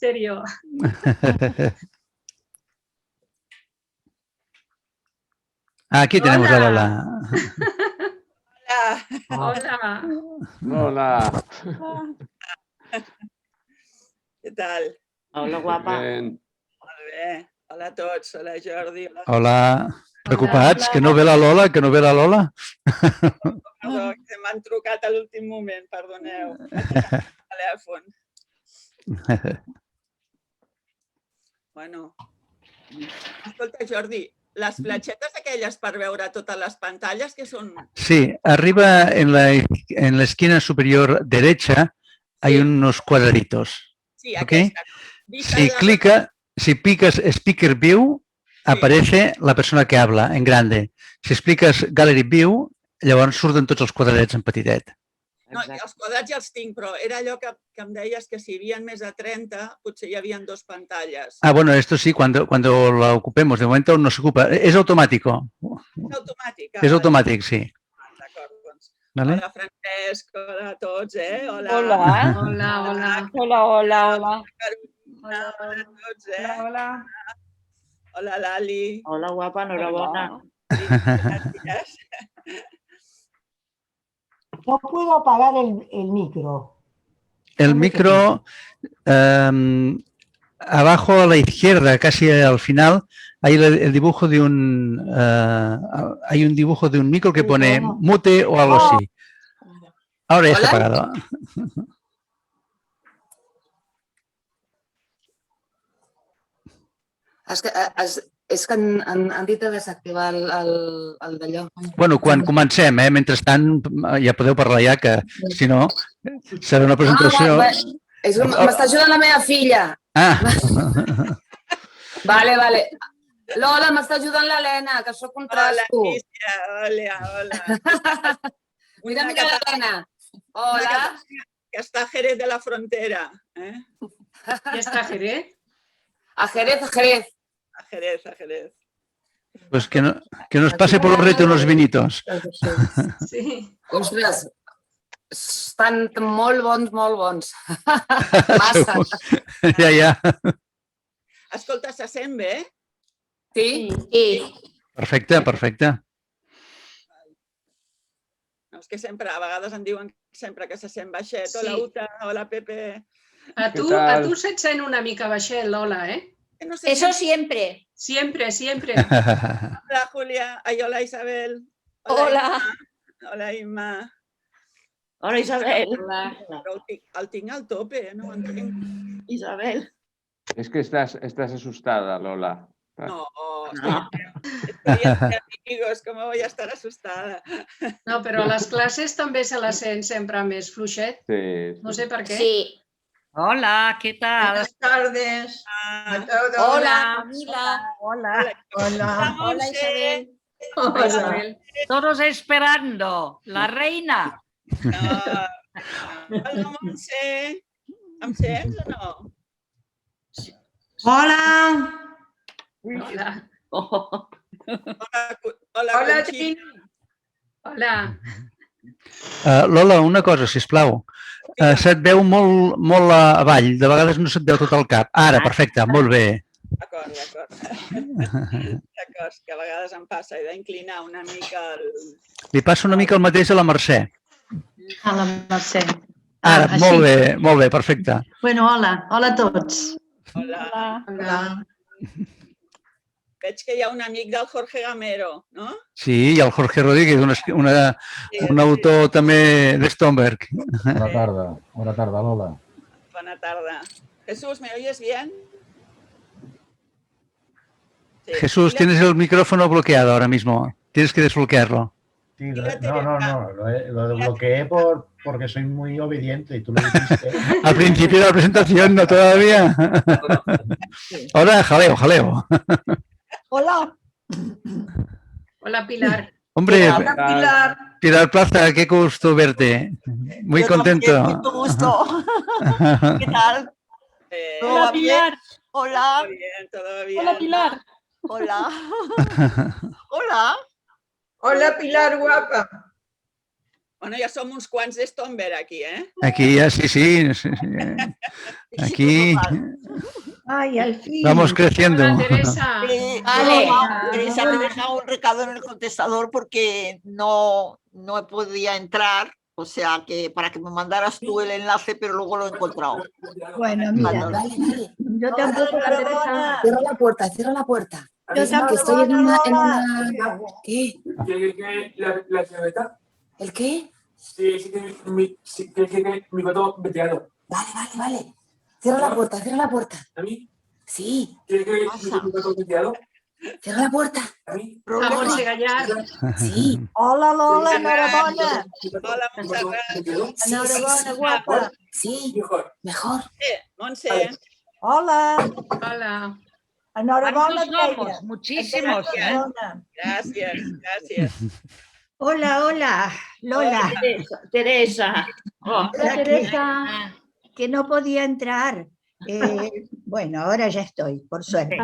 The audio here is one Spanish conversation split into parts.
serio. Aquí tenemos a Lola. Hola. Hola. Què tal? Hola, guapa. Bien. Molt bé. Hola a tots. Hola, Jordi. Hola. Preocupats? Que no ve la Lola? Que no ve la Lola? Perdó, que m'han trucat a l'últim moment, perdoneu. El telèfon. Bueno. Escolta, Jordi, les fletxetes aquelles per veure totes les pantalles, que són... Sí, arriba en la esquina superior derecha hay unos cuadraditos. Sí, ¿Ok? aquesta. Si picas Speaker View, aparece la persona que habla en grande. Si expliques Gallery View, llavors surten tots els quadradets en petitet. No, els quadrats ja els tinc, però era allò que em deies que si hi havia més de 30, potser hi havia dos pantalles. Ah, bueno, esto sí, cuando la ocupemos. De momento no se ocupa. Es automático. És automàtic? Es automático, sí. D'acord, doncs. ¿Vale? Hola, Francesc. Hola a tots, eh? Hola. Hola. Hola, hola. Hola, hola, hola. Carolina, hola a tots, eh? Hola. Hola, Lali. Hola, guapa, enhorabona. Gràcies. No puedo apagar el micro. El micro, abajo a la izquierda, casi al final, hay el dibujo de hay un dibujo de un micro que pone mute o algo así. Ahora ya está apagado. És que han dit de desactivar el d'allò. Bueno, quan comencem, mentrestant ja podeu parlar ja, que si no serà una presentació... M'està ajudant la meva filla. Ah! Vale. Lola, m'està ajudant l'Helena, que sóc un trasto. Hola, hola. Mira l'Helena. Hola. Que està a Jerez de la Frontera. ¿Ya está Jerez? A Jerez. A Jerez. Pues que nos pase por los retos unos vinitos. Sí. Ostres, estan molt bons. Massa. Ja. Escolta, se sent bé? Sí? Perfecte. No, és que sempre, a vegades em diuen sempre que se sent baixet. Hola, Uta. Hola, Pepe. A tu se't sent una mica baixet, Lola, eh? No sé Eso siempre. Siempre. Hola, Julia. Ay, hola, Isabel. Hola. Hola, Imma. Hola, Isabel. Però el tinc al tope, no ho entenc. Isabel. Es que estás asustada, Lola. No, estoy entre amigos, ¿cómo voy a estar asustada? No, però a les classes també se la sent sempre més fluixet. Sí. No sé per què. Sí. Hola, ¿qué tal? Buenas tardes a todos. Hola, Camila. Hola. Hola, Isabel. Hola, Isabel. Todos esperando. La reina. No. Hola, Montse. Em sents o no? Hola. Hola. Hola, Trini. Hola. Lola, una cosa, sisplau. Se't veu molt avall, de vegades no se't veu tot el cap. Ara, perfecte, molt bé. D'acord. D'acord, que a vegades em passa, he d'inclinar una mica el... Li passa una mica el mateix a la Mercè. A la Mercè. Ara, molt bé, perfecte. Bueno, hola a tots. Hola. Veig que hi ha un amic del Jorge Gamero, no? Sí, i el Jorge Rodríguez, un autor també de Stromberg. Buena tarde, Lola. Buena tarde. Jesús, ¿me oyes bien? Sí. Jesús, tienes el micrófono bloqueado ahora mismo. Tienes que desbloquearlo. Sí, no, lo desbloqueé porque soy muy obediente y tú lo dijiste. Al principio de la presentación, no todavía. Ahora, jaleo. Hola. Hola, Pilar. Hombre, Hola, Pilar Plaza, qué gusto verte. Muy contento. Mucho gusto. ¿Qué tal? Hola, Pilar. Hola. Todo bien, todo bien. Hola, Pilar. Hola. Hola. Hola, Pilar, guapa. Bueno, ja som uns quants de Stromberg aquí, eh? Aquí ya, sí. Aquí, Ay, al fin. Vamos creciendo. Hola, Teresa. Vale. Teresa, me deja un recado en el contestador porque no podía entrar. O sea, que para que me mandaras tú el enlace, pero luego lo he encontrado. Bueno, mira, Vale, vale. yo tampoco, Teresa. Cierra la puerta, cierra la puerta. Yo Es que tampoco, estoy en una... Lola. ¿Qué? La chaveta. ¿El qué? Sí, que mi gato veteado. Vale, vale, vale. Cierra la puerta, cierra la puerta. ¿A mí? Sí, ¿Quieres que mi gato veteado? cierra la puerta. ¿A mí? A Montse Gallar. Sí. Hola, Lola, enhorabona. Hola, Montserrat. Sí, Enhorabona, guapa. Sí, Mejor. mejor. Montse. Hola, Hola. enhorabona, ¿Cuántos Peira. somos? Muchísimos. ¿eh? Enhorabona. Gracias, gracias. Hola, hola, Lola. Teresa. Oh, Hola, Teresa, que no podía entrar. Bueno, ahora ya estoy, por suerte.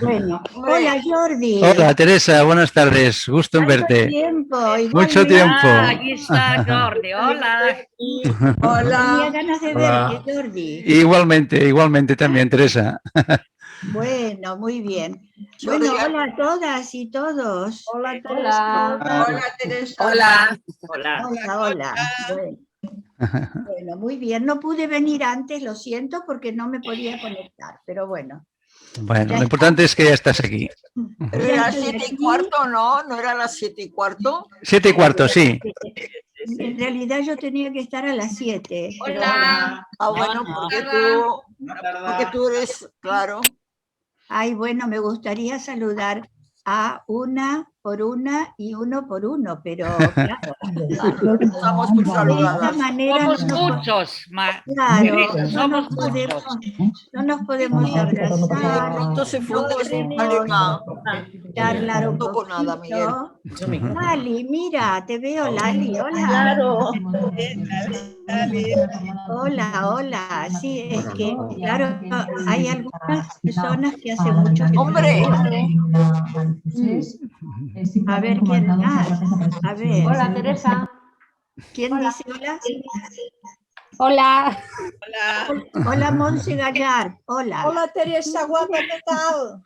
Bueno, hola, Jordi. Hola, Teresa, buenas tardes. Gusto en ¿Cuánto verte. tiempo? Mucho Igualmente. tiempo. aquí está Jordi. Hola. Tenía Hola. ganas de Hola. verte, Jordi. Igualmente también, Teresa. Bueno, muy bien. Bueno, hola a todas y todos. Hola, Teresa. Hola, Teresa. Hola. Hola. hola, hola. Bueno, muy bien. No pude venir antes, lo siento, porque no me podía conectar, pero bueno. Bueno, lo importante es que ya estás aquí. Pero era 7:15, ¿no? ¿No era las 7:15? 7:15, sí. En realidad yo tenía que estar a las 7. pero Hola. Ah, bueno, porque tú eres, claro. Ay, bueno, me gustaría saludar a una por una y uno por uno, pero claro, Estamos muy de esta saludadas. manera Somos no nos, muchos. claro, Teresa, no somos nos podemos, muchos. no nos podemos De abrazar, pronto se no funde podemos charlar un No con nada, Miguel. poquito. Lali, mira, te veo, Lali, hola. Claro. Hola, hola. Sí, es que, claro, hay algunas personas que hace mucho que no ¡Hombre! A ver, ¿quién más? A ver. Hola, Teresa. ¿Quién dice hola? Hola. Hola. Hola, Montse Gallar. Hola. Hola, Teresa, guapa, ¿qué tal?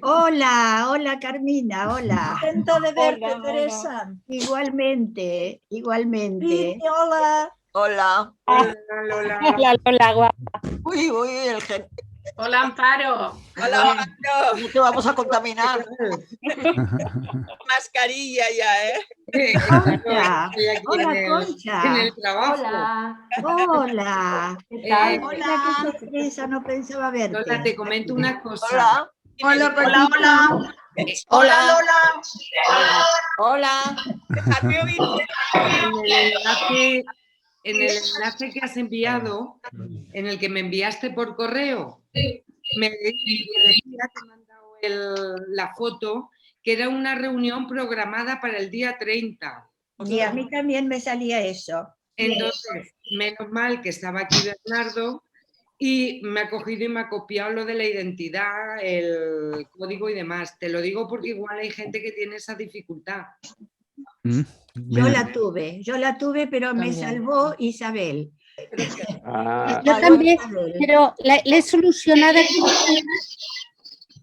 Hola, hola, Carmina. Hola. Contenta de verte, Hola, hola. Teresa. Igualmente, igualmente. Hola. Hola. Hola, Lola, guapa. Uy, el gente. Hola, Amparo. Hola, Mario. No te vamos a contaminar. Mascarilla ya, ¿eh? Concha. Hola, Concha. En el trabajo. Hola. Hola. ¿Qué tal? Mira qué sorpresa, no pensaba verte. Lola, te comento una cosa. Hola. Hola, Hola. Hola. Lola. Hola. Dejadme oír. En el enlace que has enviado, en el que me enviaste por correo, me decía, te he mandado la foto, que era una reunión programada para el día 30. Y a mí también me salía eso. Entonces, menos mal que estaba aquí Bernardo y me ha cogido y me ha copiado lo de la identidad, el código y demás. Te lo digo porque igual hay gente que tiene esa dificultad. Yo la tuve, pero me salvó Isabel. Yo también, pero le he solucionado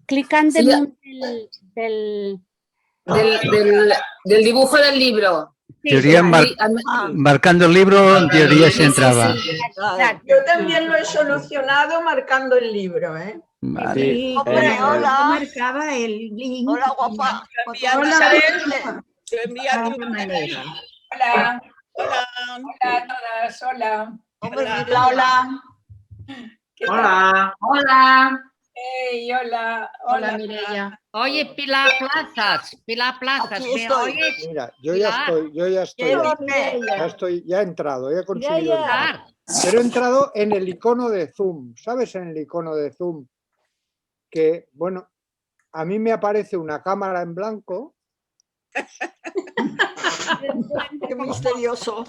clicando Sí, en del dibujo del libro. Teoría, marcando el libro, en teoría se entraba. Yo también lo he solucionado marcando el libro, ¿eh? Vale. Sí, Hombre, claro, hola. yo marcaba el link. Hola, guapa. Hola, Hola. Yo envía tu manera. Hola. Hola. Hola a todas, hola. Hombre, Hola. mira. Hola. Hola. Hola. Hey, hola. Hola, Mireia. Oye, Pilar Plazas. Aquí ¿Me estoy. oyes? Mira, yo Pilar. ya estoy, Hola, ya he entrado, ya he conseguido entrar. Pilar. Pero he entrado en el icono de Zoom, ¿sabes? En el icono de Zoom, que, bueno, a mí me aparece una cámara en blanco. Qué misterioso.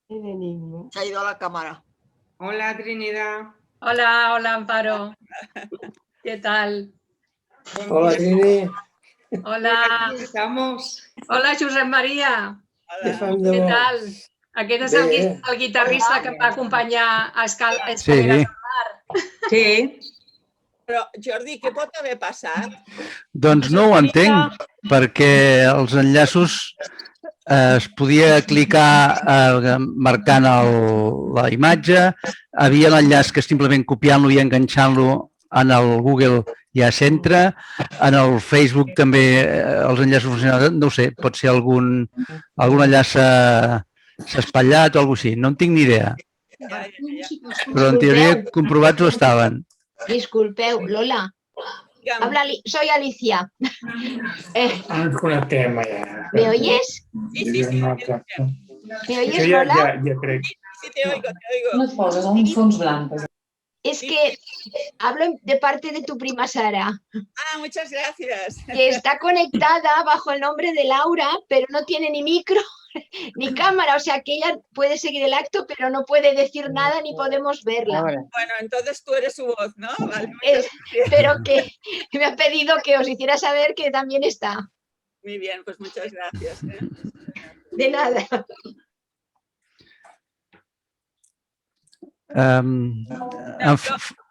Se ha ido a la cámara. Hola, Trinidad. Hola, hola, Amparo. ¿Qué tal? Hola, Trini. Hola. Estamos. Hola, Josep María. Dejando ¿Qué tal? Aquest és el guitarrista que em va acompanyar a Escaleres Sí. al Mar. Sí. Però, Jordi, què pot haver passat? Doncs no ho entenc, perquè els enllaços es podia clicar marcant la imatge, havia l'enllaç que simplement copiant-lo i enganxant-lo en el Google ja s'entra, en el Facebook també els enllaços funcionaven, no ho sé, pot ser algun enllaç s'ha espatllat o alguna cosa així, no en tinc ni idea, però en teoria comprovats ho estaven. Disculpeu, Lola. Soy Alicia. Conectem ja. ¿Me oyes? Sí. ¿Me oyes, Lola? Ja crec. Sí, te oigo. No et poses a un fons blanc. Es que hablo de parte de tu prima Sara, Ah, muchas gracias. que está conectada bajo el nombre de Laura, pero no tiene ni micro ni cámara, o sea que ella puede seguir el acto, pero no puede decir nada ni podemos verla. Bueno, entonces tú eres su voz, ¿no? Vale. Pero que me ha pedido que os hiciera saber que también está. Muy bien, pues muchas gracias. De nada.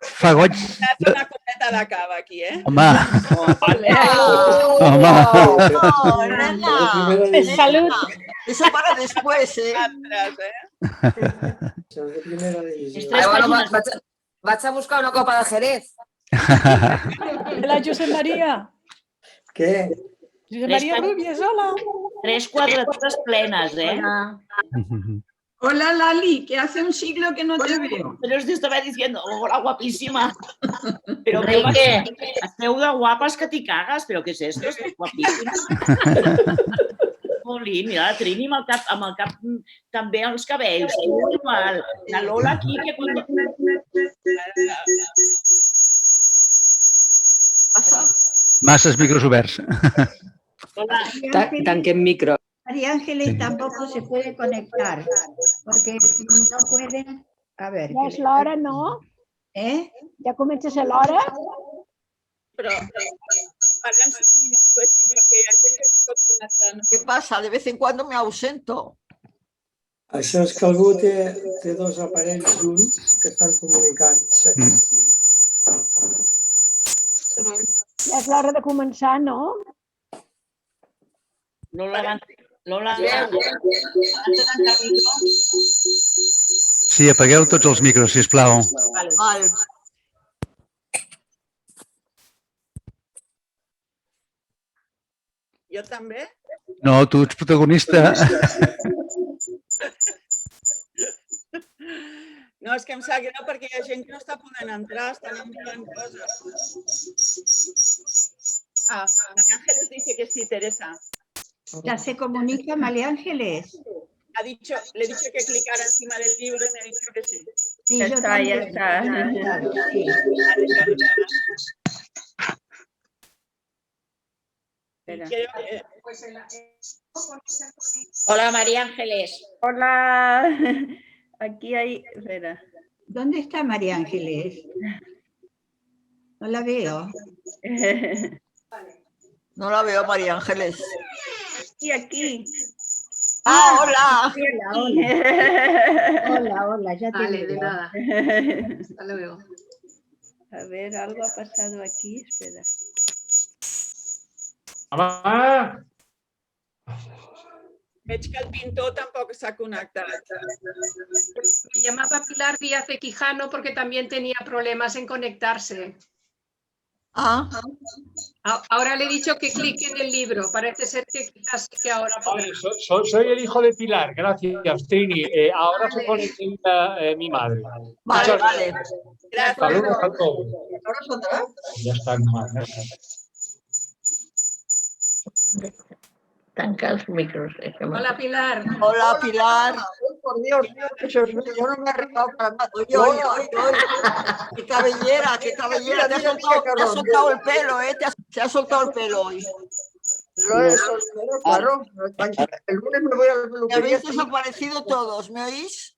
Fa goig... Una copeta de cava aquí, ¿eh? Home! Salud. Eso para después, ¿eh? Vaig a buscar una copa de Jerez. Hola, Josep Maria. Què? Josep Maria Rubies, hola. 3 cuadraturas plenas, ¿eh? Hola, Lali, que hace un siglo que no te veo. Pero os estaba diciendo, hola, guapísima. Pero Rey, qué esteu de guapas que t'hi cagues, però què és esto? Estàs guapíssima. Molín, mira la Trini amb el cap també els cabells. Igual. La Lola aquí que quan... Masses micros oberts. Tanquem micro. María Ángeles tampoco se puede conectar, porque no puede... A ver... Ja és l'hora, no? ¿Eh? Ja comença a ser l'hora? Però parlem 5 minuts, perquè hi ha gent que pot connectar. ¿Qué pasa? De vez en cuando me ausento. Això és que algú té dos aparells junts que estan comunicant-se. Ja és l'hora de començar, no? Lola, Sí, apagueu tots els micros, sisplau. Vale. Jo també? No, tu ets protagonista. No, és que em sap greu perquè hi ha gent que no està podent entrar, estan enviant coses. Ah, María Ángeles dice que sí, Teresa. Ya se comunica María Ángeles. Le he dicho que clicara encima del libro y me ha dicho que sí. Sí, yo también. Sí. Hola, María Ángeles. Hola. Aquí hay... Espera. ¿Dónde está María Ángeles? No la veo. No la veo, María Ángeles. Sí, aquí. Ah, hola. Hola, ya te Vale, veo. de nada. Hasta luego. A ver, algo ha pasado aquí, espera. Home! Veig que el pintor tampoc s'ha connectat. Me llamaba Pilar Díaz de Quijano porque también tenía problemas en conectarse. Ah. Ahora le he dicho que clique en el libro. Parece ser que quizás que ahora... Vale, soy el hijo de Pilar, gracias, Trini. Ahora se conecta mi madre. Vale, vale. Gracias. Saludos a todos. ¿Ahora Ya está, no, ya está. Tanca els micros. Hola, Pilar. Hola, Pilar. Por Dios, yo no me he arreglado para nada. Oye. Qué cabellera. Te ha soltado el pelo, ¿eh? Se ha soltado el pelo hoy. Lo he soltado, claro. El lunes me voy a la Me peluquería. habéis desaparecido todos, ¿me oís?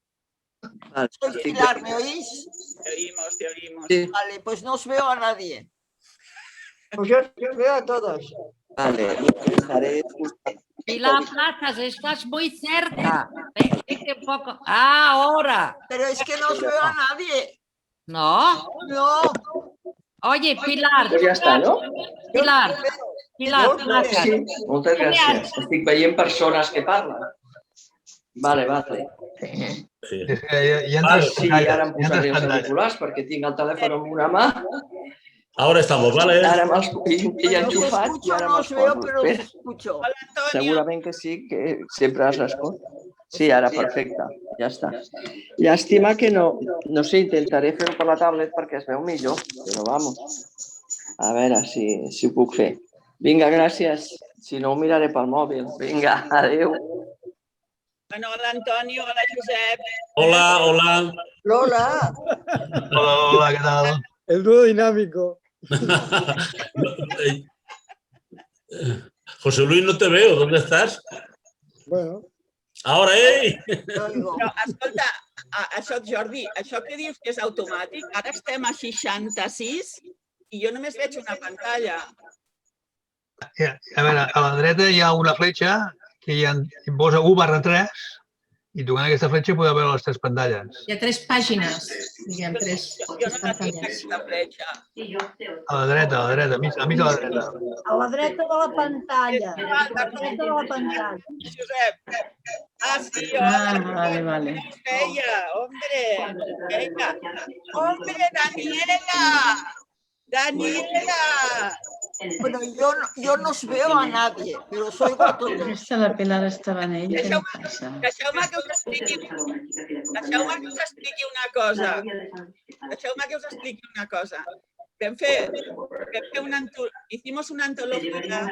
Soy Pilar, ¿me oís? Te oímos. Sí. Vale, pues no os veo a nadie. Pues yo veo a todos. Vale, Pilar Plazas, estás muy cerca. Vente un poco. Ah, ahora. Pero es que no se ve a nadie. No. No. Oye, Pilar. Pues ja està, no? Pilar. Pilar, Sí, moltes gràcies. Estic veient persones que parlen. Vale. Sí. Sí, ara em posaré els auriculars perquè tinc el telèfon amb una mà. Ahora estamos, ¿vale? Ara me'ls tinc enxufat i ara me'ls poso. Pero os escucho. Segurament que sí, que sempre has respost. Sí, ara, perfecte. Ja està. Llàstima que no sé, intentaré fer-ho per la tablet perquè es veu millor, però vamos. A veure si ho puc fer. Vinga, gràcies. Si no, ho miraré pel mòbil. Vinga, adéu. Bueno, hola Antonio, hola Josep. Hola. Lola. Hola, ¿qué tal? El dúo dinámico. José Luis, no te veo. ¿Dónde estás? Bueno. Ahora, ¡eh! Però, escolta, això, Jordi, això que dius que és automàtic, ara estem a 66 i jo només veig una pantalla. A veure, a la dreta hi ha una fletxa que posa 1/3 i tocant aquesta fletxa podeu veure les 3 pantalles. Hi ha 3 pàgines. Hi ha 3 Jo no la tinc, aquesta fletxa. A la dreta, a mig de la dreta. A la dreta de la pantalla. A la dreta de la pantalla. Josep. Ah, sí, Vale. Feia, hombre. Venga. Hombre, Daniela. Bueno, yo no os veo a nadie, pero soy a todos. La Pilar estava en ell. Deixeu-me que us expliqui una cosa. Hicimos una antología.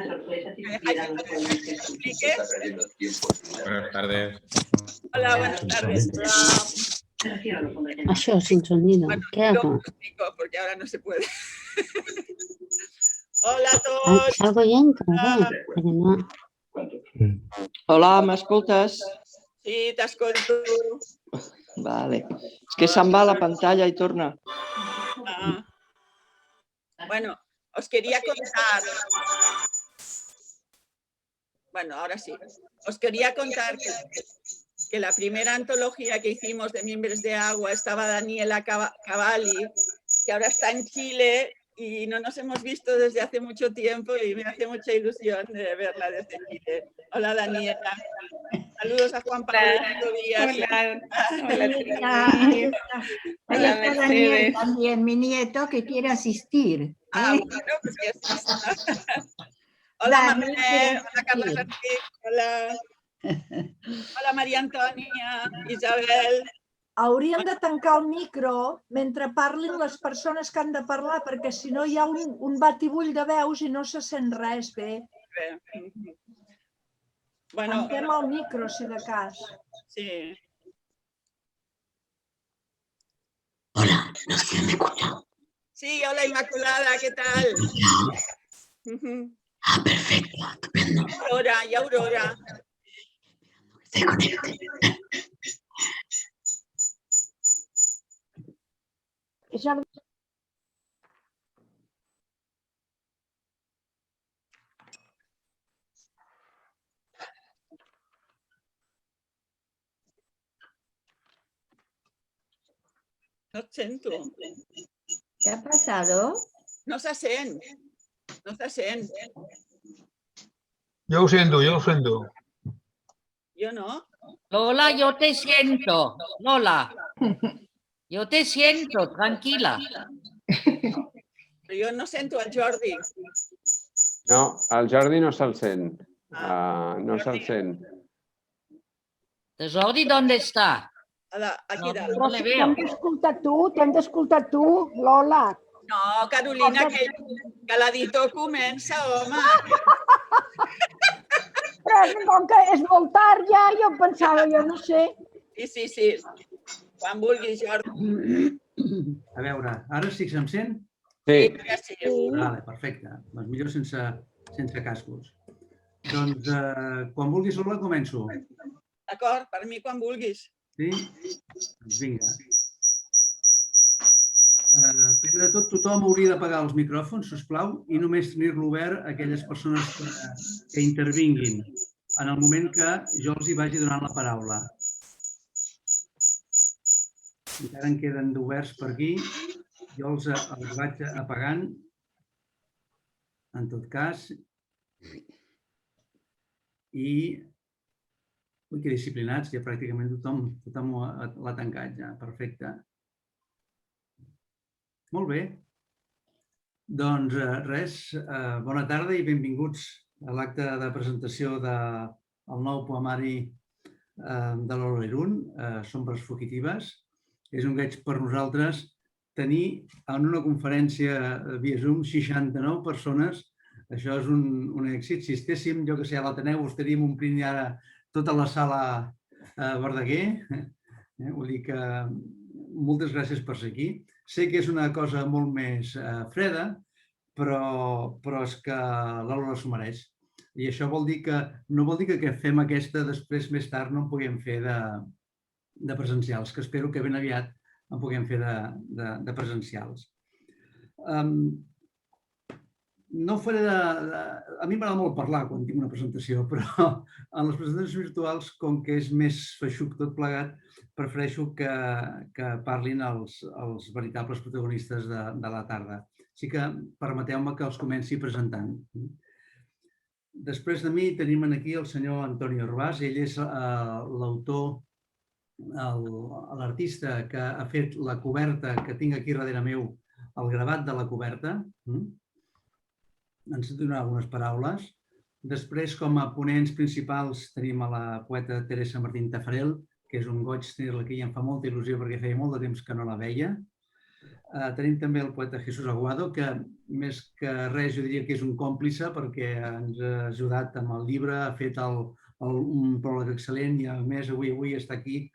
Buenas tardes. Hola, buenas tardes. Això, sin sonido. ¿Qué hago? Explico, porque ahora no se puede. Hola a tots. Salgo ya no. Hola, m'escoltes? Sí, t'escolto. Vale. És que se'n va a la pantalla i torna. Bueno, os quería contar. Bueno, ahora sí. Os quería contar que la primera antología que hicimos de Miembros de Agua estaba Daniela Cavalli, que ahora está en Chile y no nos hemos visto desde hace mucho tiempo y me hace mucha ilusión de verla desde Chile. Hola, Daniela. Saludos a Juan Pablo Díaz. Hola, Daniel también, mi nieto, que quiere asistir. Bueno, pues que hola, Mamé. Hola, Carlos Enrique. Hola, Maria Antònia, Isabel. Haurien de tancar el micro mentre parlin les persones que han de parlar, perquè si no hi ha un batibull de veus i no se sent res bé. Tanquem el micro, si de cas. Sí. Hola, ¿nos quieren escuchar? Sí, hola, Inmaculada, ¿qué tal? Ah, perfecto, estupendo. Y Aurora. Se conecte. No et sento. ¿Qué ha pasado? No se sent. Jo ho sento. Jo no. Lola, yo te siento. Lola. Yo te siento, tranquila. Però jo no sento el Jordi. No, el Jordi no se'l sent. No se'l sent. ¿El Jordi dónde está? Aquí dalt. No le veo. T'hem d'escoltar tu, Lola. No, Carolina, que l'editor comença, home. Però com que és molt tard ja, jo pensava, jo no sé. Sí. Quan vulguis, Jordi. A veure, ara sí que se'm sent? Sí. Vale, perfecte. Doncs millor sense cascos. Doncs quan vulguis, Lola, començo. D'acord, per mi quan vulguis. Sí? Doncs vinga. Primer de tot, tothom hauria d'apagar els micròfons, sisplau, i només tenir-lo obert a aquelles persones que intervinguin en el moment que jo els hi vagi donant la paraula. Encara en queden d'oberts per aquí. Jo els vaig apagant, en tot cas. I... Ui, que disciplinats, ja pràcticament tothom l'ha tancat ja. Perfecte. Molt bé. Doncs res, bona tarda i benvinguts a l'acte de presentació del nou poemari de Lola Irún, Sombres fugitives. És un goig per nosaltres tenir en una conferència via Zoom 69 persones. Això és un èxit. Si estéssim, jo que sé, a l'Ateneu, estaríem omplint ara tota la sala Verdaguer. Vull dir que moltes gràcies per ser aquí. Sé que és una cosa molt més freda, però és que la Lola s'ho mereix. I això no vol dir que fem aquesta després, més tard, no en puguem fer de presencials, que espero que ben aviat en puguem fer de presencials. No faré a mi m'agrada molt parlar quan tinc una presentació, però en les presentacions virtuals, com que és més feixuc tot plegat, prefereixo que parlin els veritables protagonistes de la tarda. Així que permeteu-me que els comenci presentant. Després de mi tenim aquí el senyor Antonio Urbàs. Ell és l'autor, l'artista que ha fet la coberta que tinc aquí darrere meu, el gravat de la coberta. Ens donarà algunes paraules. Després, com a ponents principals, tenim a la poeta Teresa Martín Tafarel, que és un goig tenir-la aquí i em fa molta il·lusió perquè feia molt de temps que no la veia. Tenim també el poeta Jesús Aguado, que més que res jo diria que és un còmplice perquè ens ha ajudat amb el llibre, ha fet un pròleg excel·lent i a més avui està aquí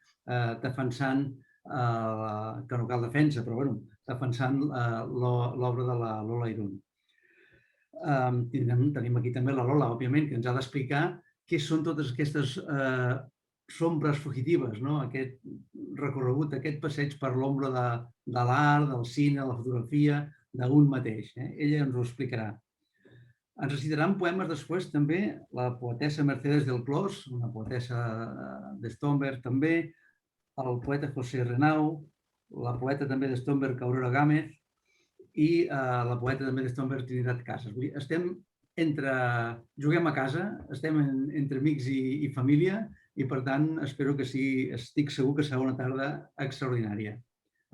defensant, que no cal defensa, però bueno, defensant l'obra de la Lola Irún. Tenim aquí també la Lola, òbviament, que ens ha d'explicar què són totes aquestes sombres fugitives, aquest recorregut, aquest passeig per l'ombra de l'art, del cine, de la fotografia, d'un mateix. Ella ens ho explicarà. Ens recitaran poemes després també la poetessa Mercedes del Clos, una poetessa de Stomberg també, el poeta José Renau, la poeta també de Stomberg Aurora Gámez i la poeta també de Stomberg Trinitat Casas. Juguem a casa, estem entre amics i família i per tant espero que estic segur que serà una tarda extraordinària.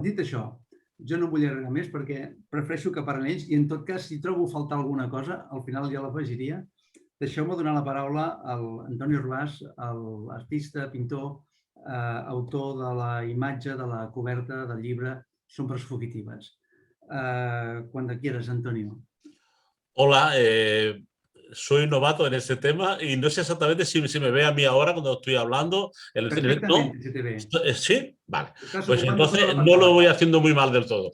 Dit això, jo no vull allargar més perquè prefereixo que parlen ells i en tot cas si trobo a faltar alguna cosa, al final ja l'afegiria. Deixeu-me donar la paraula a l'Antoni Urbàs, l'artista, pintor, autor de la imatge de la coberta del llibre Sombres fugitives. Cuando quieras, Antonio. Hola, soy novato en este tema y no sé exactamente si me ve a mí ahora cuando estoy hablando. Perfectamente, se te ve. ¿Sí? Vale. Pues entonces no lo voy haciendo muy mal del todo.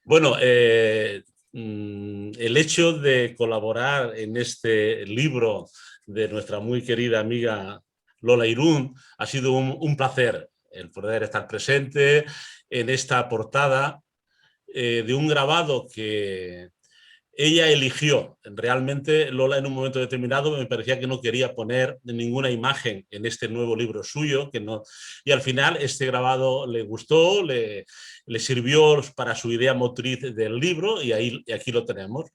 Bueno, el hecho de colaborar en este libro de nuestra muy querida amiga Lola Irún ha sido un placer el poder estar presente en esta portada de un grabado que ella eligió. Realmente Lola en un momento determinado me parecía que no quería poner ninguna imagen en este nuevo libro suyo, y al final este grabado le gustó, le sirvió para su idea motriz del libro y aquí lo tenemos.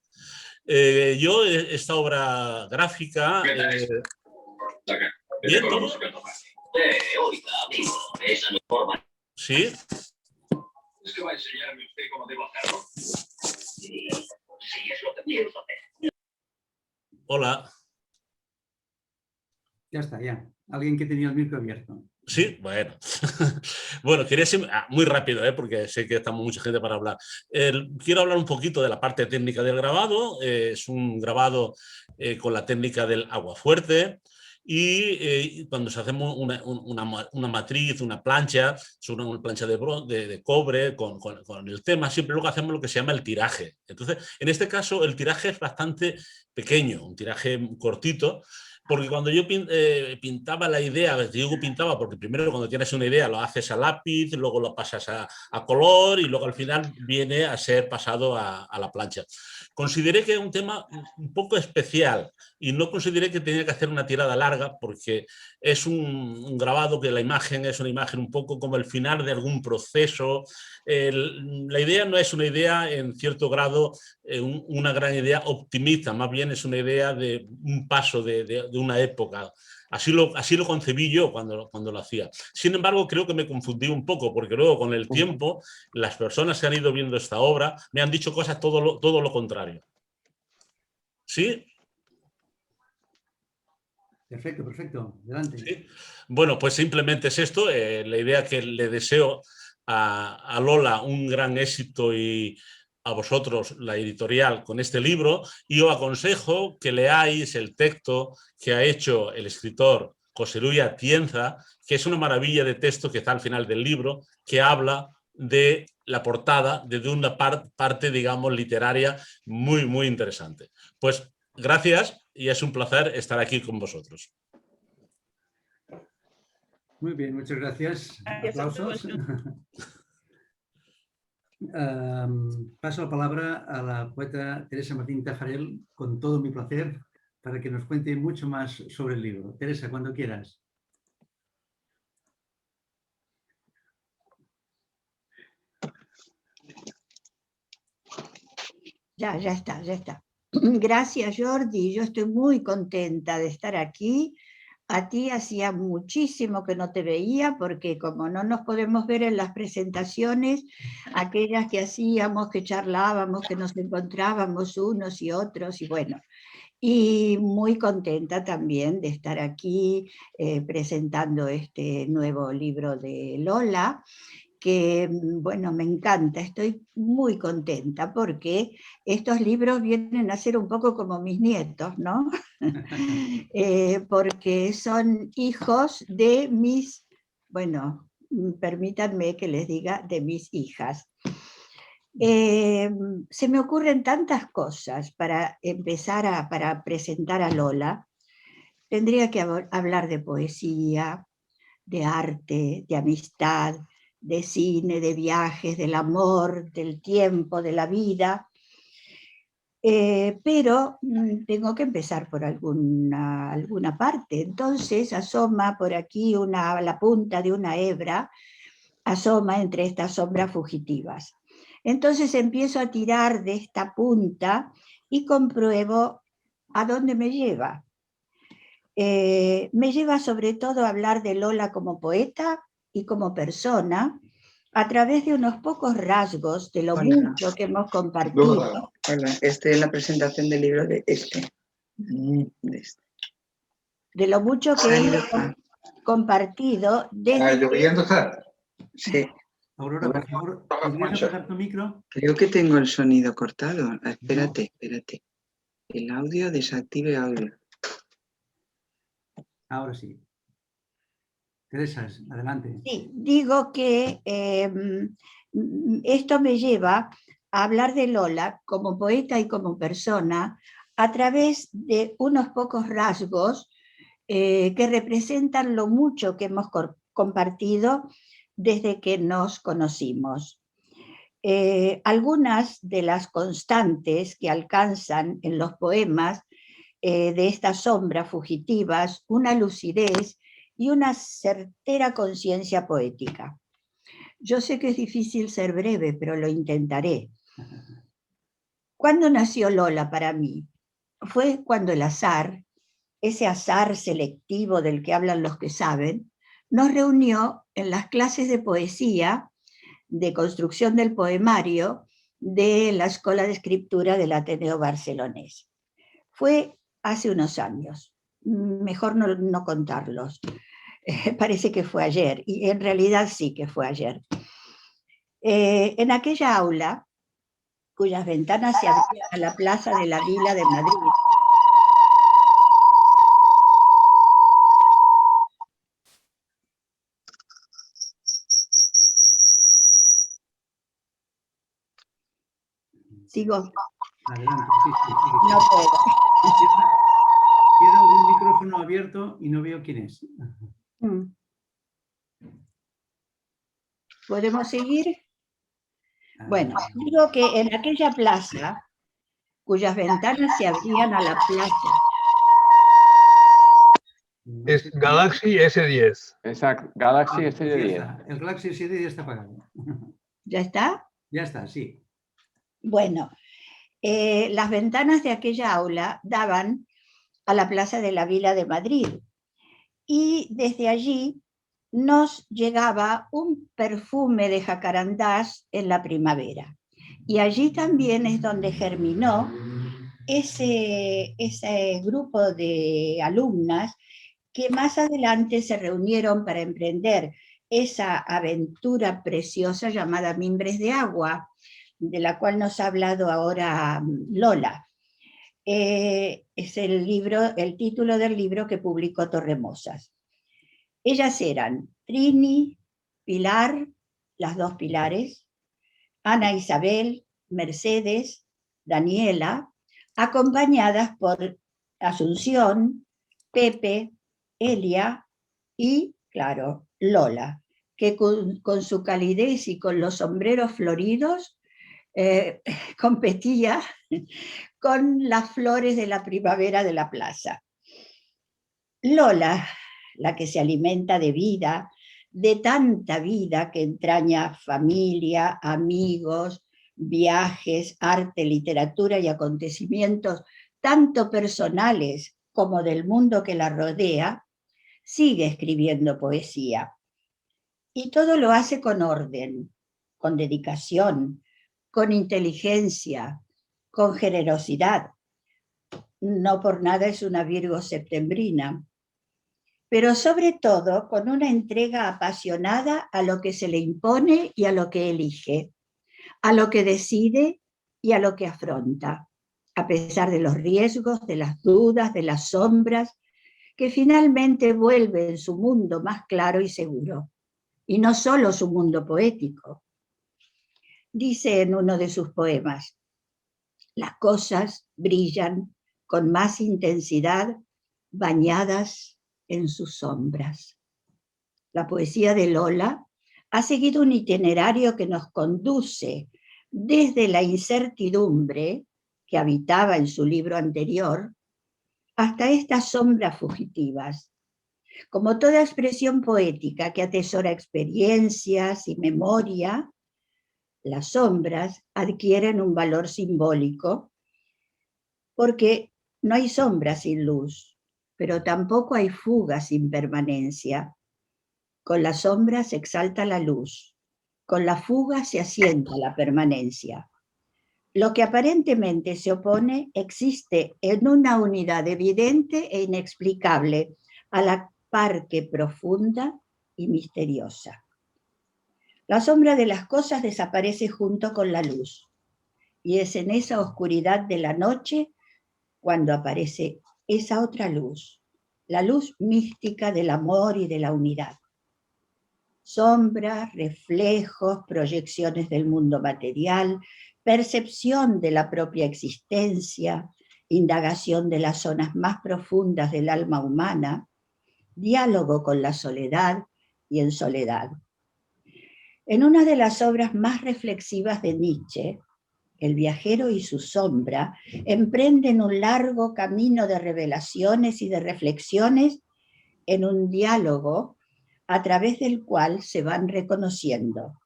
Yo esta obra gráfica... ¿Bien todo? ¿Sí? Es que va a enseñarme usted cómo debo hacerlo. Sí, es lo que pienso hacer. Hola. Ya está, ya. Alguien que tenía el micro abierto. Sí, bueno. Bueno, quería ser muy rápido, porque sé que estamos mucha gente para hablar. Quiero hablar un poquito de la parte técnica del grabado. Es un grabado con la técnica del aguafuerte. Y cuando se hacemos una matriz, una plancha, sobre una plancha de cobre con el tema, siempre luego hacemos lo que se llama el tiraje. Entonces, en este caso, el tiraje es bastante pequeño, un tiraje cortito, porque cuando yo pintaba la idea, digo pintaba porque primero cuando tienes una idea lo haces a lápiz, luego lo pasas a color y luego al final viene a ser pasado a la plancha. Consideré que era un tema un poco especial y no consideré que tenía que hacer una tirada larga porque es un grabado que la imagen es una imagen un poco como el final de algún proceso. La idea no es una idea en cierto grado, una gran idea optimista, más bien es una idea de un paso de una época. Así lo concebí yo cuando lo hacía. Sin embargo, creo que me confundí un poco, porque luego con el tiempo, las personas que han ido viendo esta obra me han dicho cosas todo lo contrario. ¿Sí? Perfecto, perfecto. Adelante. ¿Sí? Bueno, pues simplemente es esto. La idea que le deseo a Lola un gran éxito y a vosotros, la editorial, con este libro, y os aconsejo que leáis el texto que ha hecho el escritor José Luis Atienza, que es una maravilla de texto que está al final del libro, que habla de la portada desde una parte, digamos, literaria muy, muy interesante. Pues gracias y es un placer estar aquí con vosotros. Muy bien, muchas gracias. Aplausos. Paso la palabra a la poeta Teresa Martín Tajarel, con todo mi placer, para que nos cuente mucho más sobre el libro. Teresa, cuando quieras. Ya está. Gracias, Jordi. Yo estoy muy contenta de estar aquí. A ti hacía muchísimo que no te veía, porque como no nos podemos ver en las presentaciones, aquellas que hacíamos, que charlábamos, que nos encontrábamos unos y otros, y bueno, y muy contenta también de estar aquí presentando este nuevo libro de Lola, que, bueno, me encanta, estoy muy contenta porque estos libros vienen a ser un poco como mis nietos, ¿no? Porque son hijos de mis, bueno, permítanme que les diga, de mis hijas. Se me ocurren tantas cosas para empezar para presentar a Lola. Tendría que hablar de poesía, de arte, de amistad, de cine, de viajes, del amor, del tiempo, de la vida. Pero tengo que empezar por alguna parte. Entonces asoma por aquí la punta de una hebra, asoma entre estas sombras fugitivas. Entonces empiezo a tirar de esta punta y compruebo a dónde me lleva. Me lleva sobre todo a hablar de Lola como poeta y como persona, a través de unos pocos rasgos de lo mucho que hemos compartido. Hola, estoy en la presentación del libro de este. De lo mucho que hemos compartido desde Sí. Aurora, por favor, ¿podrías apagar tu micro? Creo que tengo el sonido cortado. Espérate. El audio, desactive audio. Ahora sí. Teresa, adelante. Sí, digo que esto me lleva a hablar de Lola como poeta y como persona a través de unos pocos rasgos que representan lo mucho que hemos compartido desde que nos conocimos. Algunas de las constantes que alcanzan en los poemas de estas sombras fugitivas, una lucidez y una certera conciencia poética. Yo sé que es difícil ser breve, pero lo intentaré. ¿Cuándo nació Lola para mí? Fue cuando el azar, ese azar selectivo del que hablan los que saben, nos reunió en las clases de poesía, de construcción del poemario, de la Escuela de Escritura del Ateneo Barcelonés. Fue hace unos años, mejor no contarlos. Parece que fue ayer, y en realidad sí que fue ayer. En aquella aula, cuyas ventanas se abrían a la Plaza de la Vila de Madrid, ¿sigo? Adelante, sí. No puedo. Queda un micrófono micrófono abierto y no veo quién es. ¿Podemos seguir? Bueno, digo que en aquella plaza, cuyas ventanas se abrían a la plaza. Es Galaxy S10. Exacto, Galaxy S10. El Galaxy S10 ya está apagado. ¿Ya está? Ya está, sí. Bueno, las ventanas de aquella aula daban a la Plaza de la Vila de Madrid y desde allí nos llegaba un perfume de jacarandás en la primavera. Y allí también es donde germinó ese grupo de alumnas que más adelante se reunieron para emprender esa aventura preciosa llamada Mimbres de Agua, de la cual nos ha hablado ahora Lola. Es el título del libro que publicó Torremosas. Ellas eran Trini, Pilar, las dos Pilares, Ana Isabel, Mercedes, Daniela, acompañadas por Asunción, Pepe, Elia y, claro, Lola, que con su calidez y con los sombreros floridos competía con las flores de la primavera de la plaza. Lola, la que se alimenta de vida, de tanta vida que entraña familia, amigos, viajes, arte, literatura y acontecimientos tanto personales como del mundo que la rodea, sigue escribiendo poesía. Y todo lo hace con orden, con dedicación, con inteligencia, con generosidad. No por nada es una Virgo septembrina, pero sobre todo con una entrega apasionada a lo que se le impone y a lo que elige, a lo que decide y a lo que afronta, a pesar de los riesgos, de las dudas, de las sombras, que finalmente vuelven su mundo más claro y seguro, y no solo su mundo poético. Dice en uno de sus poemas: las cosas brillan con más intensidad bañadas en sus sombras. La poesía de Lola ha seguido un itinerario que nos conduce desde la incertidumbre que habitaba en su libro anterior hasta estas sombras fugitivas. Como toda expresión poética que atesora experiencias y memoria, las sombras adquieren un valor simbólico porque no hay sombra sin luz, pero tampoco hay fuga sin permanencia. Con la sombra se exalta la luz, con la fuga se asienta la permanencia. Lo que aparentemente se opone existe en una unidad evidente e inexplicable, a la par que profunda y misteriosa. La sombra de las cosas desaparece junto con la luz, y es en esa oscuridad de la noche cuando aparece esa otra luz, la luz mística del amor y de la unidad. Sombras, reflejos, proyecciones del mundo material, percepción de la propia existencia, indagación de las zonas más profundas del alma humana, diálogo con la soledad y en soledad. En una de las obras más reflexivas de Nietzsche, El viajero y su sombra emprenden un largo camino de revelaciones y de reflexiones en un diálogo a través del cual se van reconociendo.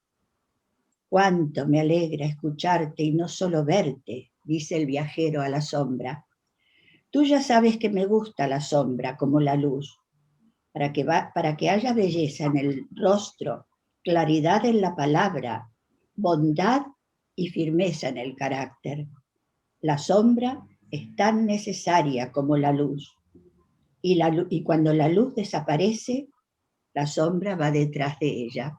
Cuánto me alegra escucharte y no solo verte, dice el viajero a la sombra. Tú ya sabes que me gusta la sombra como la luz, para que haya belleza en el rostro, claridad en la palabra, bondad y firmeza en el carácter. La sombra es tan necesaria como la luz, y cuando la luz desaparece, la sombra va detrás de ella.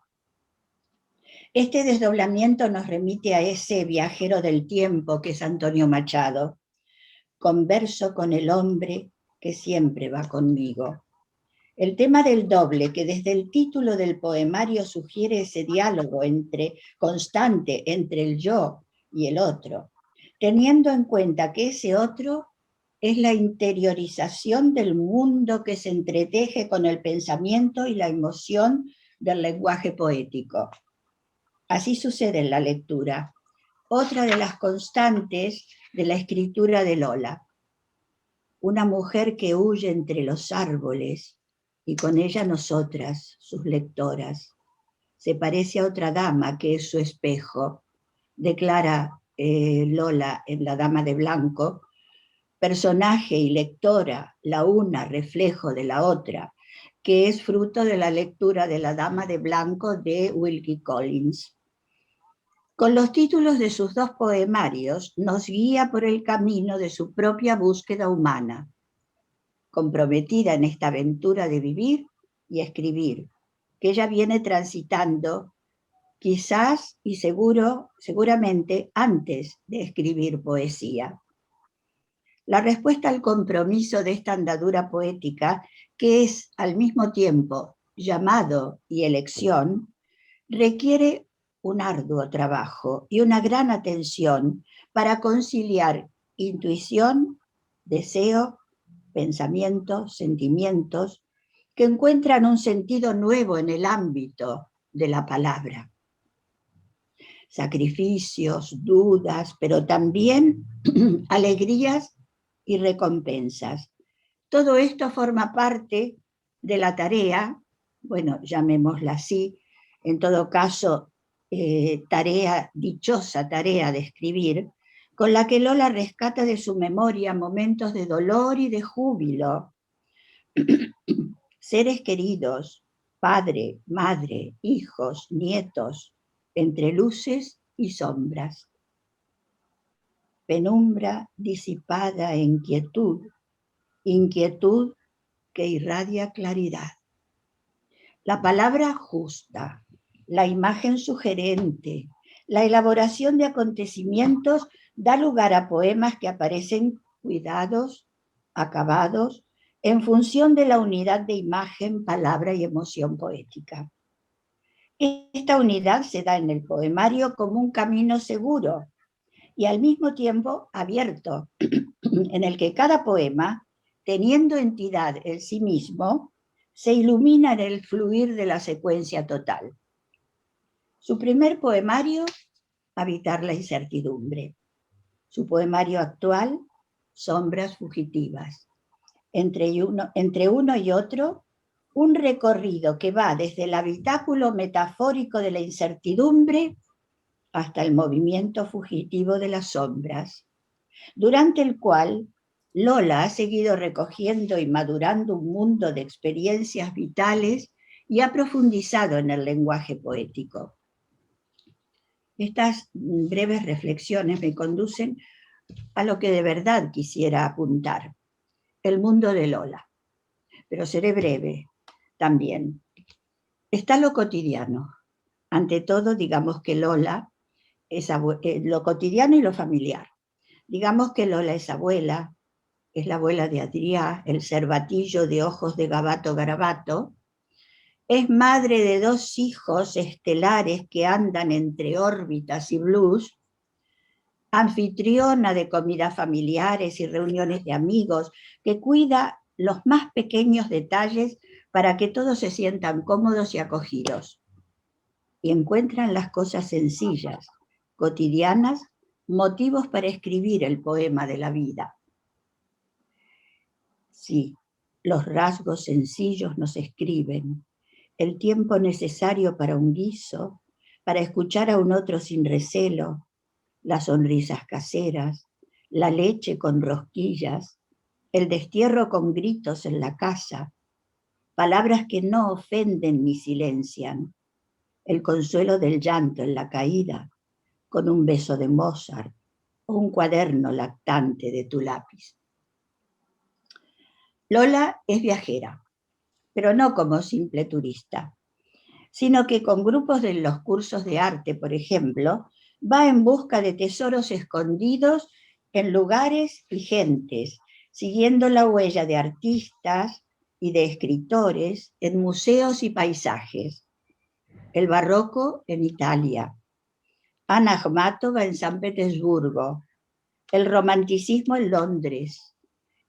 Este desdoblamiento nos remite a ese viajero del tiempo que es Antonio Machado. Converso con el hombre que siempre va conmigo. El tema del doble, que desde el título del poemario sugiere ese diálogo constante entre el yo y el otro, teniendo en cuenta que ese otro es la interiorización del mundo que se entreteje con el pensamiento y la emoción del lenguaje poético. Así sucede en la lectura, otra de las constantes de la escritura de Lola. Una mujer que huye entre los árboles y con ella nosotras, sus lectoras. Se parece a otra dama que es su espejo, declara Lola en La Dama de Blanco, personaje y lectora, la una reflejo de la otra, que es fruto de la lectura de La Dama de Blanco de Wilkie Collins. Con los títulos de sus dos poemarios nos guía por el camino de su propia búsqueda humana, comprometida en esta aventura de vivir y escribir, que ella viene transitando, quizás y seguramente antes de escribir poesía. La respuesta al compromiso de esta andadura poética, que es al mismo tiempo llamado y elección, requiere un arduo trabajo y una gran atención para conciliar intuición, deseo, pensamientos, sentimientos, que encuentran un sentido nuevo en el ámbito de la palabra. Sacrificios, dudas, pero también alegrías y recompensas. Todo esto forma parte de la tarea, bueno, llamémosla así, en todo caso, dichosa tarea de escribir, con la que Lola rescata de su memoria momentos de dolor y de júbilo. Seres queridos, padre, madre, hijos, nietos, entre luces y sombras. Penumbra disipada e inquietud que irradia claridad. La palabra justa, la imagen sugerente, la elaboración de acontecimientos da lugar a poemas que aparecen cuidados, acabados, en función de la unidad de imagen, palabra y emoción poética. Esta unidad se da en el poemario como un camino seguro y al mismo tiempo abierto, en el que cada poema, teniendo entidad en sí mismo, se ilumina en el fluir de la secuencia total. Su primer poemario, Habitar la incertidumbre. Su poemario actual, Sombras fugitivas. Entre uno y otro, un recorrido que va desde el habitáculo metafórico de la incertidumbre hasta el movimiento fugitivo de las sombras, durante el cual Lola ha seguido recogiendo y madurando un mundo de experiencias vitales y ha profundizado en el lenguaje poético. Estas breves reflexiones me conducen a lo que de verdad quisiera apuntar, el mundo de Lola. Pero seré breve también. Está lo cotidiano. Ante todo, digamos que Lola es lo cotidiano y lo familiar. Digamos que Lola es abuela, es la abuela de Adrià, el cervatillo de ojos de Gabato Garabato, es madre de dos hijos estelares que andan entre órbitas y blues, anfitriona de comidas familiares y reuniones de amigos, que cuida los más pequeños detalles para que todos se sientan cómodos y acogidos. Y encuentran las cosas sencillas, cotidianas, motivos para escribir el poema de la vida. Sí, los rasgos sencillos nos escriben, el tiempo necesario para un guiso, para escuchar a un otro sin recelo, las sonrisas caseras, la leche con rosquillas, el destierro con gritos en la casa, palabras que no ofenden ni silencian, el consuelo del llanto en la caída, con un beso de Mozart o un cuaderno lactante de tu lápiz. Lola es viajera, pero no como simple turista, sino que con grupos de los cursos de arte, por ejemplo, va en busca de tesoros escondidos en lugares y gentes, siguiendo la huella de artistas y de escritores en museos y paisajes. El barroco en Italia, Anna Akhmatova en San Petersburgo, el romanticismo en Londres,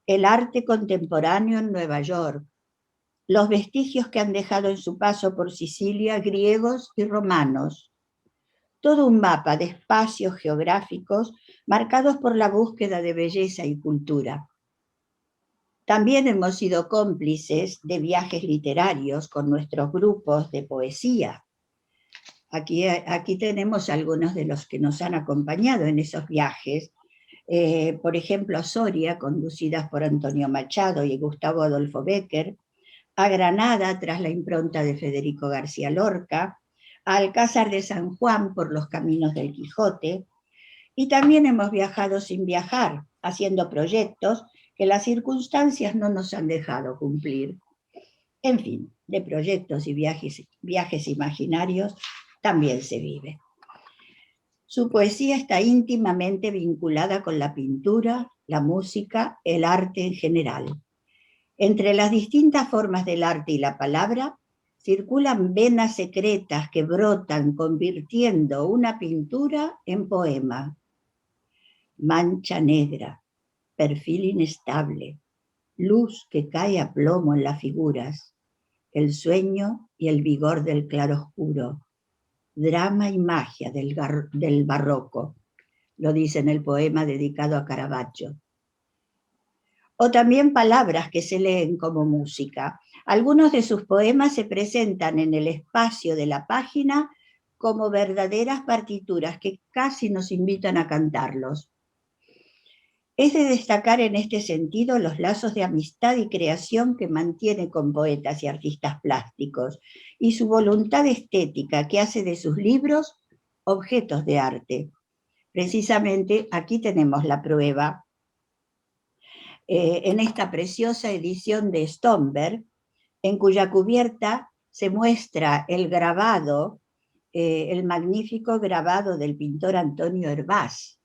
el arte contemporáneo en Nueva York, los vestigios que han dejado en su paso por Sicilia griegos y romanos. Todo un mapa de espacios geográficos marcados por la búsqueda de belleza y cultura. También hemos sido cómplices de viajes literarios con nuestros grupos de poesía. Aquí tenemos algunos de los que nos han acompañado en esos viajes. Por ejemplo, a Soria, conducidas por Antonio Machado y Gustavo Adolfo Bécquer, a Granada, tras la impronta de Federico García Lorca, a Alcázar de San Juan por los caminos del Quijote, y también hemos viajado sin viajar, haciendo proyectos que las circunstancias no nos han dejado cumplir. En fin, de proyectos y viajes imaginarios también se vive. Su poesía está íntimamente vinculada con la pintura, la música, el arte en general. Entre las distintas formas del arte y la palabra, circulan venas secretas que brotan convirtiendo una pintura en poema. Mancha negra, perfil inestable, luz que cae a plomo en las figuras, el sueño y el vigor del claroscuro, drama y magia del barroco, lo dice en el poema dedicado a Caravaggio. O también palabras que se leen como música. Algunos de sus poemas se presentan en el espacio de la página como verdaderas partituras que casi nos invitan a cantarlos. Es de destacar en este sentido los lazos de amistad y creación que mantiene con poetas y artistas plásticos y su voluntad estética que hace de sus libros objetos de arte. Precisamente aquí tenemos la prueba. En esta preciosa edición de Stomberg, en cuya cubierta se muestra el grabado, el magnífico grabado del pintor Antonio Hervás.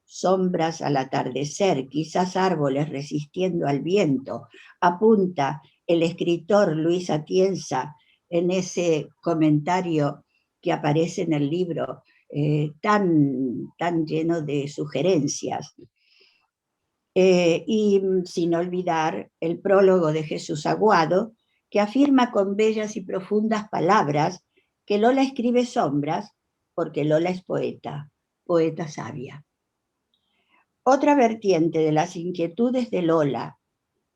Sombras al atardecer, quizás árboles resistiendo al viento, apunta el escritor Luis Atienza en ese comentario que aparece en el libro, tan lleno de sugerencias. Y sin olvidar el prólogo de Jesús Aguado, que afirma con bellas y profundas palabras que Lola escribe sombras porque Lola es poeta, poeta sabia. Otra vertiente de las inquietudes de Lola,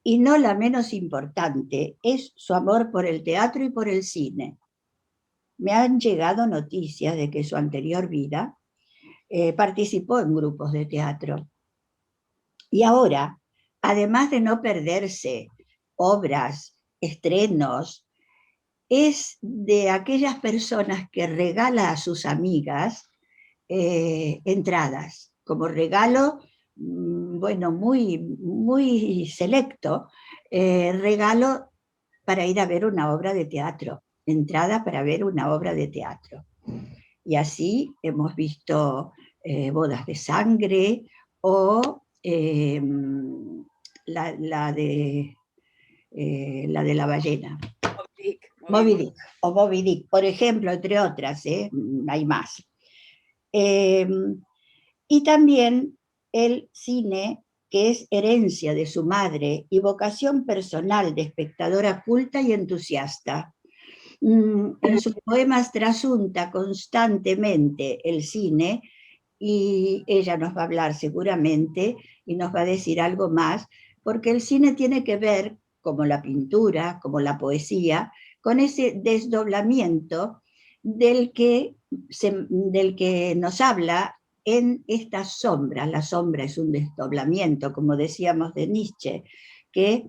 y no la menos importante, es su amor por el teatro y por el cine. Me han llegado noticias de que su anterior vida participó en grupos de teatro. Y ahora, además de no perderse obras, estrenos, es de aquellas personas que regala a sus amigas entradas, como regalo, bueno, muy selecto, regalo para ir a ver una obra de teatro, entrada para ver una obra de teatro. Y así hemos visto Bodas de Sangre o la de la ballena. Moby Dick, por ejemplo, entre otras, hay más. Y también el cine, que es herencia de su madre y vocación personal de espectadora culta y entusiasta. En sus poemas trasunta constantemente el cine, y ella nos va a hablar seguramente y nos va a decir algo más, porque el cine tiene que ver, como la pintura, como la poesía, con ese desdoblamiento del que nos habla en estas sombras. La sombra es un desdoblamiento, como decíamos de Nietzsche, que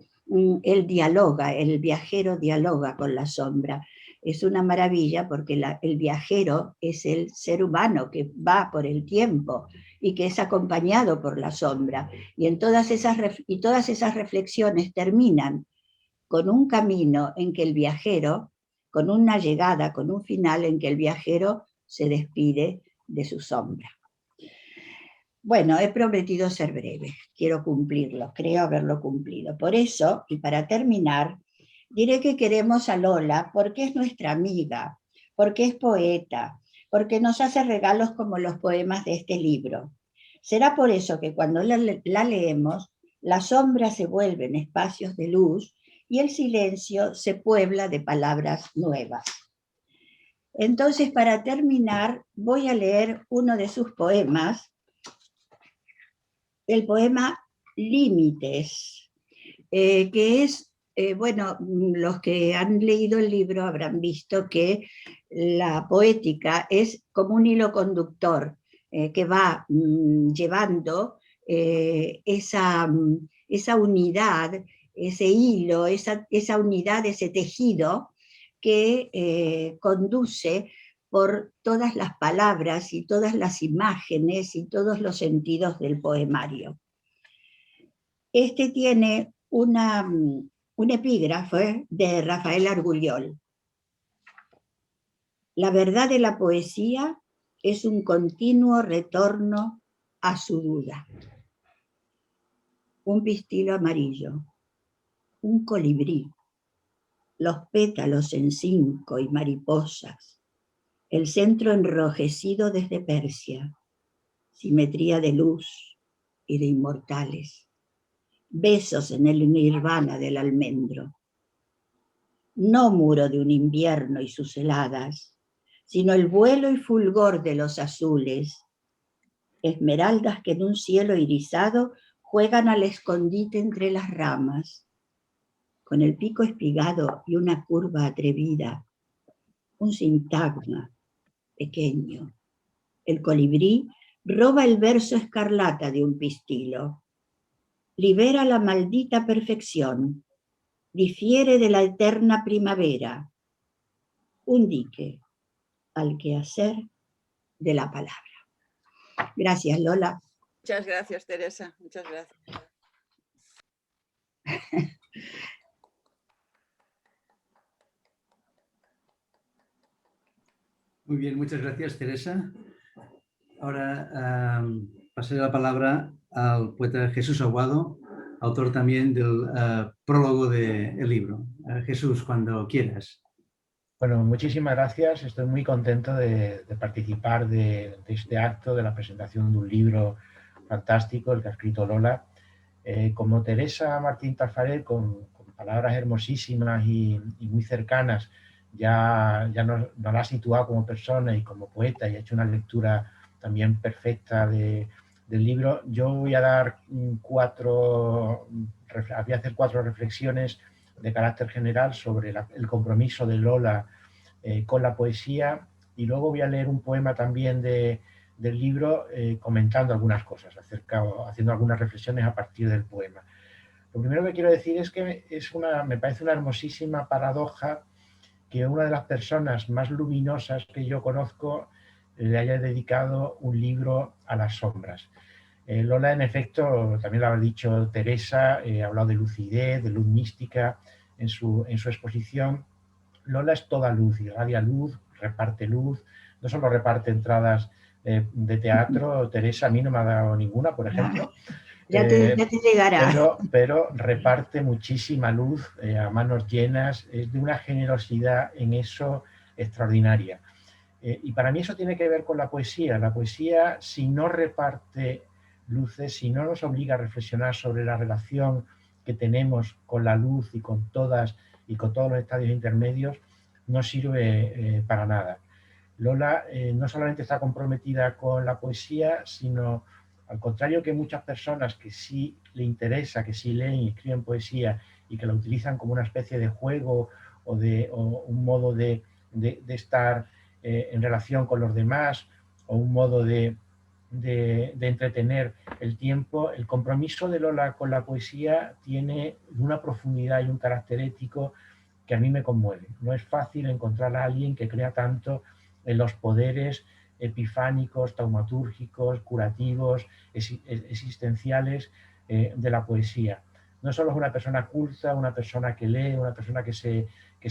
él dialoga, el viajero dialoga con la sombra. Es una maravilla porque el viajero es el ser humano que va por el tiempo y que es acompañado por la sombra. Y todas esas reflexiones terminan con un camino en que el viajero, con una llegada, con un final en que el viajero se despide de su sombra. Bueno, he prometido ser breve, quiero cumplirlo, creo haberlo cumplido. Por eso, y para terminar, diré que queremos a Lola porque es nuestra amiga, porque es poeta, porque nos hace regalos como los poemas de este libro. Será por eso que cuando la leemos Las sombras se vuelven espacios de luz y el silencio se puebla de palabras nuevas. Entonces, para terminar, voy a leer uno de sus poemas, el poema Límites, que es, bueno, los que han leído el libro habrán visto que la poética es como un hilo conductor que va llevando esa unidad, ese hilo, esa unidad, ese tejido que conduce por todas las palabras y todas las imágenes y todos los sentidos del poemario. Este tiene un epígrafe de Rafael Argullol. La verdad de la poesía es un continuo retorno a su duda. Un pistilo amarillo, un colibrí, los pétalos en 5 y mariposas, el centro enrojecido desde Persia, simetría de luz y de inmortales, besos en el nirvana del almendro. No muro de un invierno y sus heladas, sino el vuelo y fulgor de los azules, esmeraldas que en un cielo irisado juegan al escondite entre las ramas, con el pico espigado y una curva atrevida, un sintagma pequeño. El colibrí roba el verso escarlata de un pistilo, libera la maldita perfección, difiere de la eterna primavera, un dique al quehacer de la palabra. Gracias, Lola. Muchas gracias, Teresa. Muchas gracias. Muy bien, muchas gracias, Teresa. Ahora pasaré la palabra al poeta Jesús Aguado, autor también del prólogo del libro. Jesús, cuando quieras. Bueno, muchísimas gracias. Estoy muy contento de participar de este acto, de la presentación de un libro fantástico, el que ha escrito Lola. Como Teresa Martín Taffarel, con palabras hermosísimas y muy cercanas, ya nos la ha situado como persona y como poeta y ha hecho una lectura también perfecta del libro. Yo voy a dar hacer 4 reflexiones de carácter general sobre el compromiso de Lola con la poesía, y luego voy a leer un poema también del libro comentando algunas cosas, haciendo algunas reflexiones a partir del poema. Lo primero que quiero decir es que me parece una hermosísima paradoja que una de las personas más luminosas que yo conozco le haya dedicado un libro a las sombras. Lola, en efecto, también lo ha dicho Teresa, ha hablado de lucidez, de luz mística en su exposición. Lola es toda luz, irradia luz, reparte luz, no solo reparte entradas de teatro. Teresa a mí no me ha dado ninguna, por ejemplo. Ya te llegará. Pero reparte muchísima luz a manos llenas, es de una generosidad en eso extraordinaria. Y para mí eso tiene que ver con la poesía. La poesía, si no reparte luces, si no nos obliga a reflexionar sobre la relación que tenemos con la luz y con todos los estadios intermedios, no sirve para nada. Lola no solamente está comprometida con la poesía, sino al contrario que muchas personas que sí le interesa, que sí leen y escriben poesía y que la utilizan como una especie de juego o un modo de estar en relación con los demás, o un modo de entretener el tiempo. El compromiso de Lola con la poesía tiene una profundidad y un carácter ético que a mí me conmueve. No es fácil encontrar a alguien que crea tanto en los poderes epifánicos, taumatúrgicos, curativos, existenciales de la poesía. No solo es una persona culta, una persona que lee, una persona que se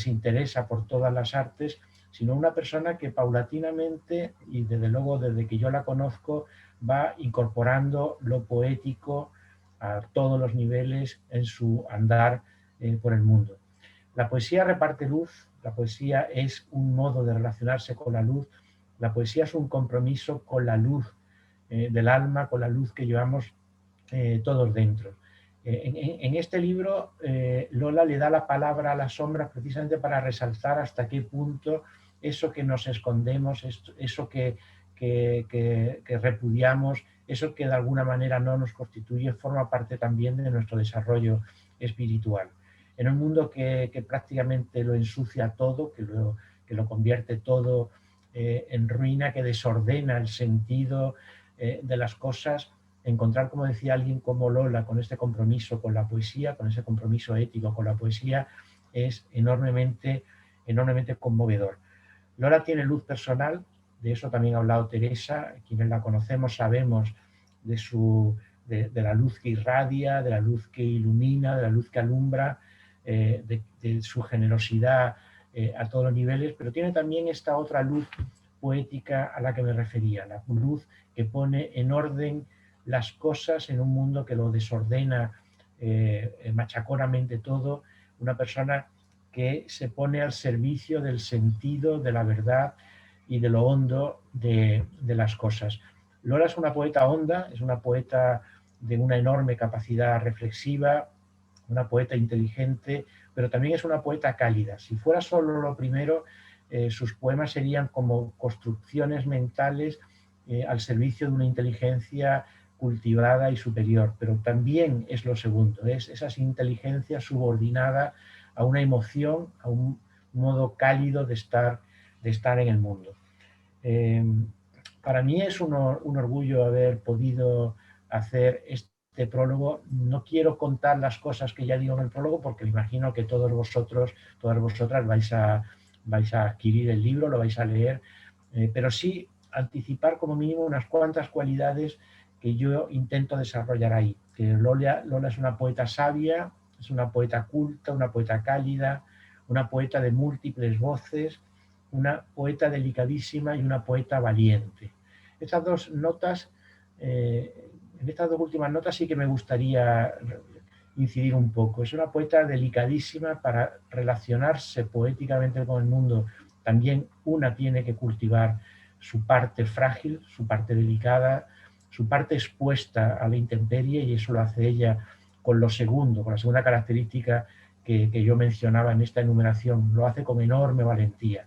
interesa por todas las artes, sino una persona que paulatinamente, y desde luego desde que yo la conozco, va incorporando lo poético a todos los niveles en su andar por el mundo. La poesía reparte luz, la poesía es un modo de relacionarse con la luz, la poesía es un compromiso con la luz del alma, con la luz que llevamos todos dentro. En este libro, Lola le da la palabra a las sombras precisamente para resaltar hasta qué punto eso que nos escondemos, eso que repudiamos, eso que de alguna manera no nos constituye, forma parte también de nuestro desarrollo espiritual. En un mundo que prácticamente lo ensucia todo, que lo convierte todo en ruina, que desordena el sentido de las cosas, encontrar, como decía alguien como Lola, con este compromiso con la poesía, con ese compromiso ético con la poesía, es enormemente conmovedor. Lola tiene luz personal, de eso también ha hablado Teresa, quienes la conocemos sabemos de la luz que irradia, de la luz que ilumina, de la luz que alumbra, de su generosidad a todos los niveles, pero tiene también esta otra luz poética a la que me refería, la luz que pone en orden las cosas en un mundo que lo desordena machaconamente todo, una persona que se pone al servicio del sentido, de la verdad y de lo hondo de las cosas. Lola es una poeta honda, es una poeta de una enorme capacidad reflexiva, una poeta inteligente, pero también es una poeta cálida. Si fuera solo lo primero, sus poemas serían como construcciones mentales al servicio de una inteligencia cultivada y superior, pero también es lo segundo, es esa inteligencia subordinada a una emoción, a un modo cálido de estar en el mundo. Para mí es un orgullo haber podido hacer este prólogo. No quiero contar las cosas que ya digo en el prólogo porque me imagino que todos vosotros, todas vosotras vais a adquirir el libro, lo vais a leer, pero sí anticipar como mínimo unas cuantas cualidades que yo intento desarrollar ahí. Que Lola es una poeta sabia, es una poeta culta, una poeta cálida, una poeta de múltiples voces, una poeta delicadísima y una poeta valiente. Estas dos notas, en estas dos últimas notas sí que me gustaría incidir un poco. Es una poeta delicadísima para relacionarse poéticamente con el mundo. También una tiene que cultivar su parte frágil, su parte delicada, su parte expuesta a la intemperie, y eso lo hace ella con lo segundo, con la segunda característica que yo mencionaba en esta enumeración. Lo hace con enorme valentía,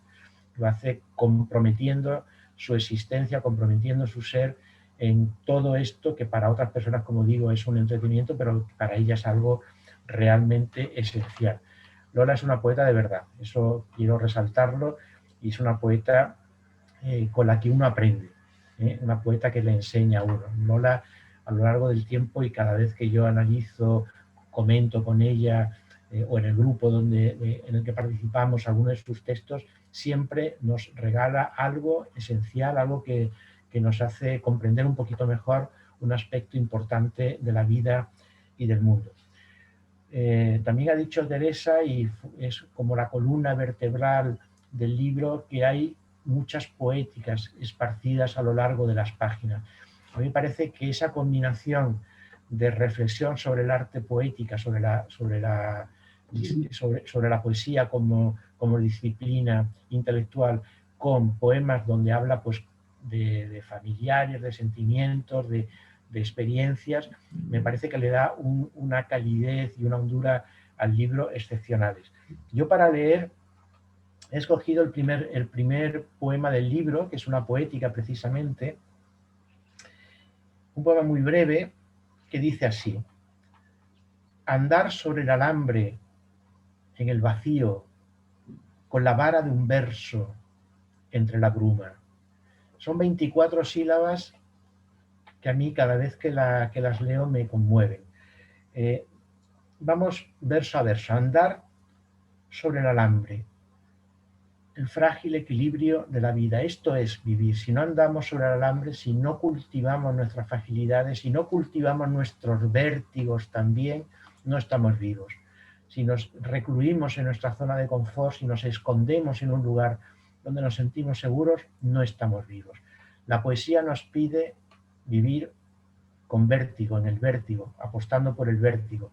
lo hace comprometiendo su existencia, comprometiendo su ser en todo esto que para otras personas, como digo, es un entretenimiento, pero para ella es algo realmente esencial. Lola es una poeta de verdad, eso quiero resaltarlo, y es una poeta con la que uno aprende, una poeta que le enseña a uno. Lola, a lo largo del tiempo y cada vez que yo analizo, comento con ella o en el grupo en el que participamos algunos de sus textos, siempre nos regala algo esencial, algo que nos hace comprender un poquito mejor un aspecto importante de la vida y del mundo. También ha dicho Teresa, y es como la columna vertebral del libro, que hay muchas poéticas esparcidas a lo largo de las páginas. A mí me parece que esa combinación de reflexión sobre el arte poética, sobre la poesía como disciplina intelectual, con poemas donde habla pues, de familiares, de sentimientos, de experiencias, me parece que le da una calidez y una hondura al libro excepcionales. Yo para leer he escogido el primer poema del libro, que es una poética precisamente, un poema muy breve que dice así: andar sobre el alambre en el vacío con la vara de un verso entre la bruma. Son 24 sílabas que a mí cada vez que las leo me conmueven. Vamos verso a verso. Andar sobre el alambre, el frágil equilibrio de la vida. Esto es vivir. Si no andamos sobre el alambre, si no cultivamos nuestras fragilidades, si no cultivamos nuestros vértigos también, no estamos vivos. Si nos recluimos en nuestra zona de confort, si nos escondemos en un lugar donde nos sentimos seguros, no estamos vivos. La poesía nos pide vivir con vértigo, en el vértigo, apostando por el vértigo.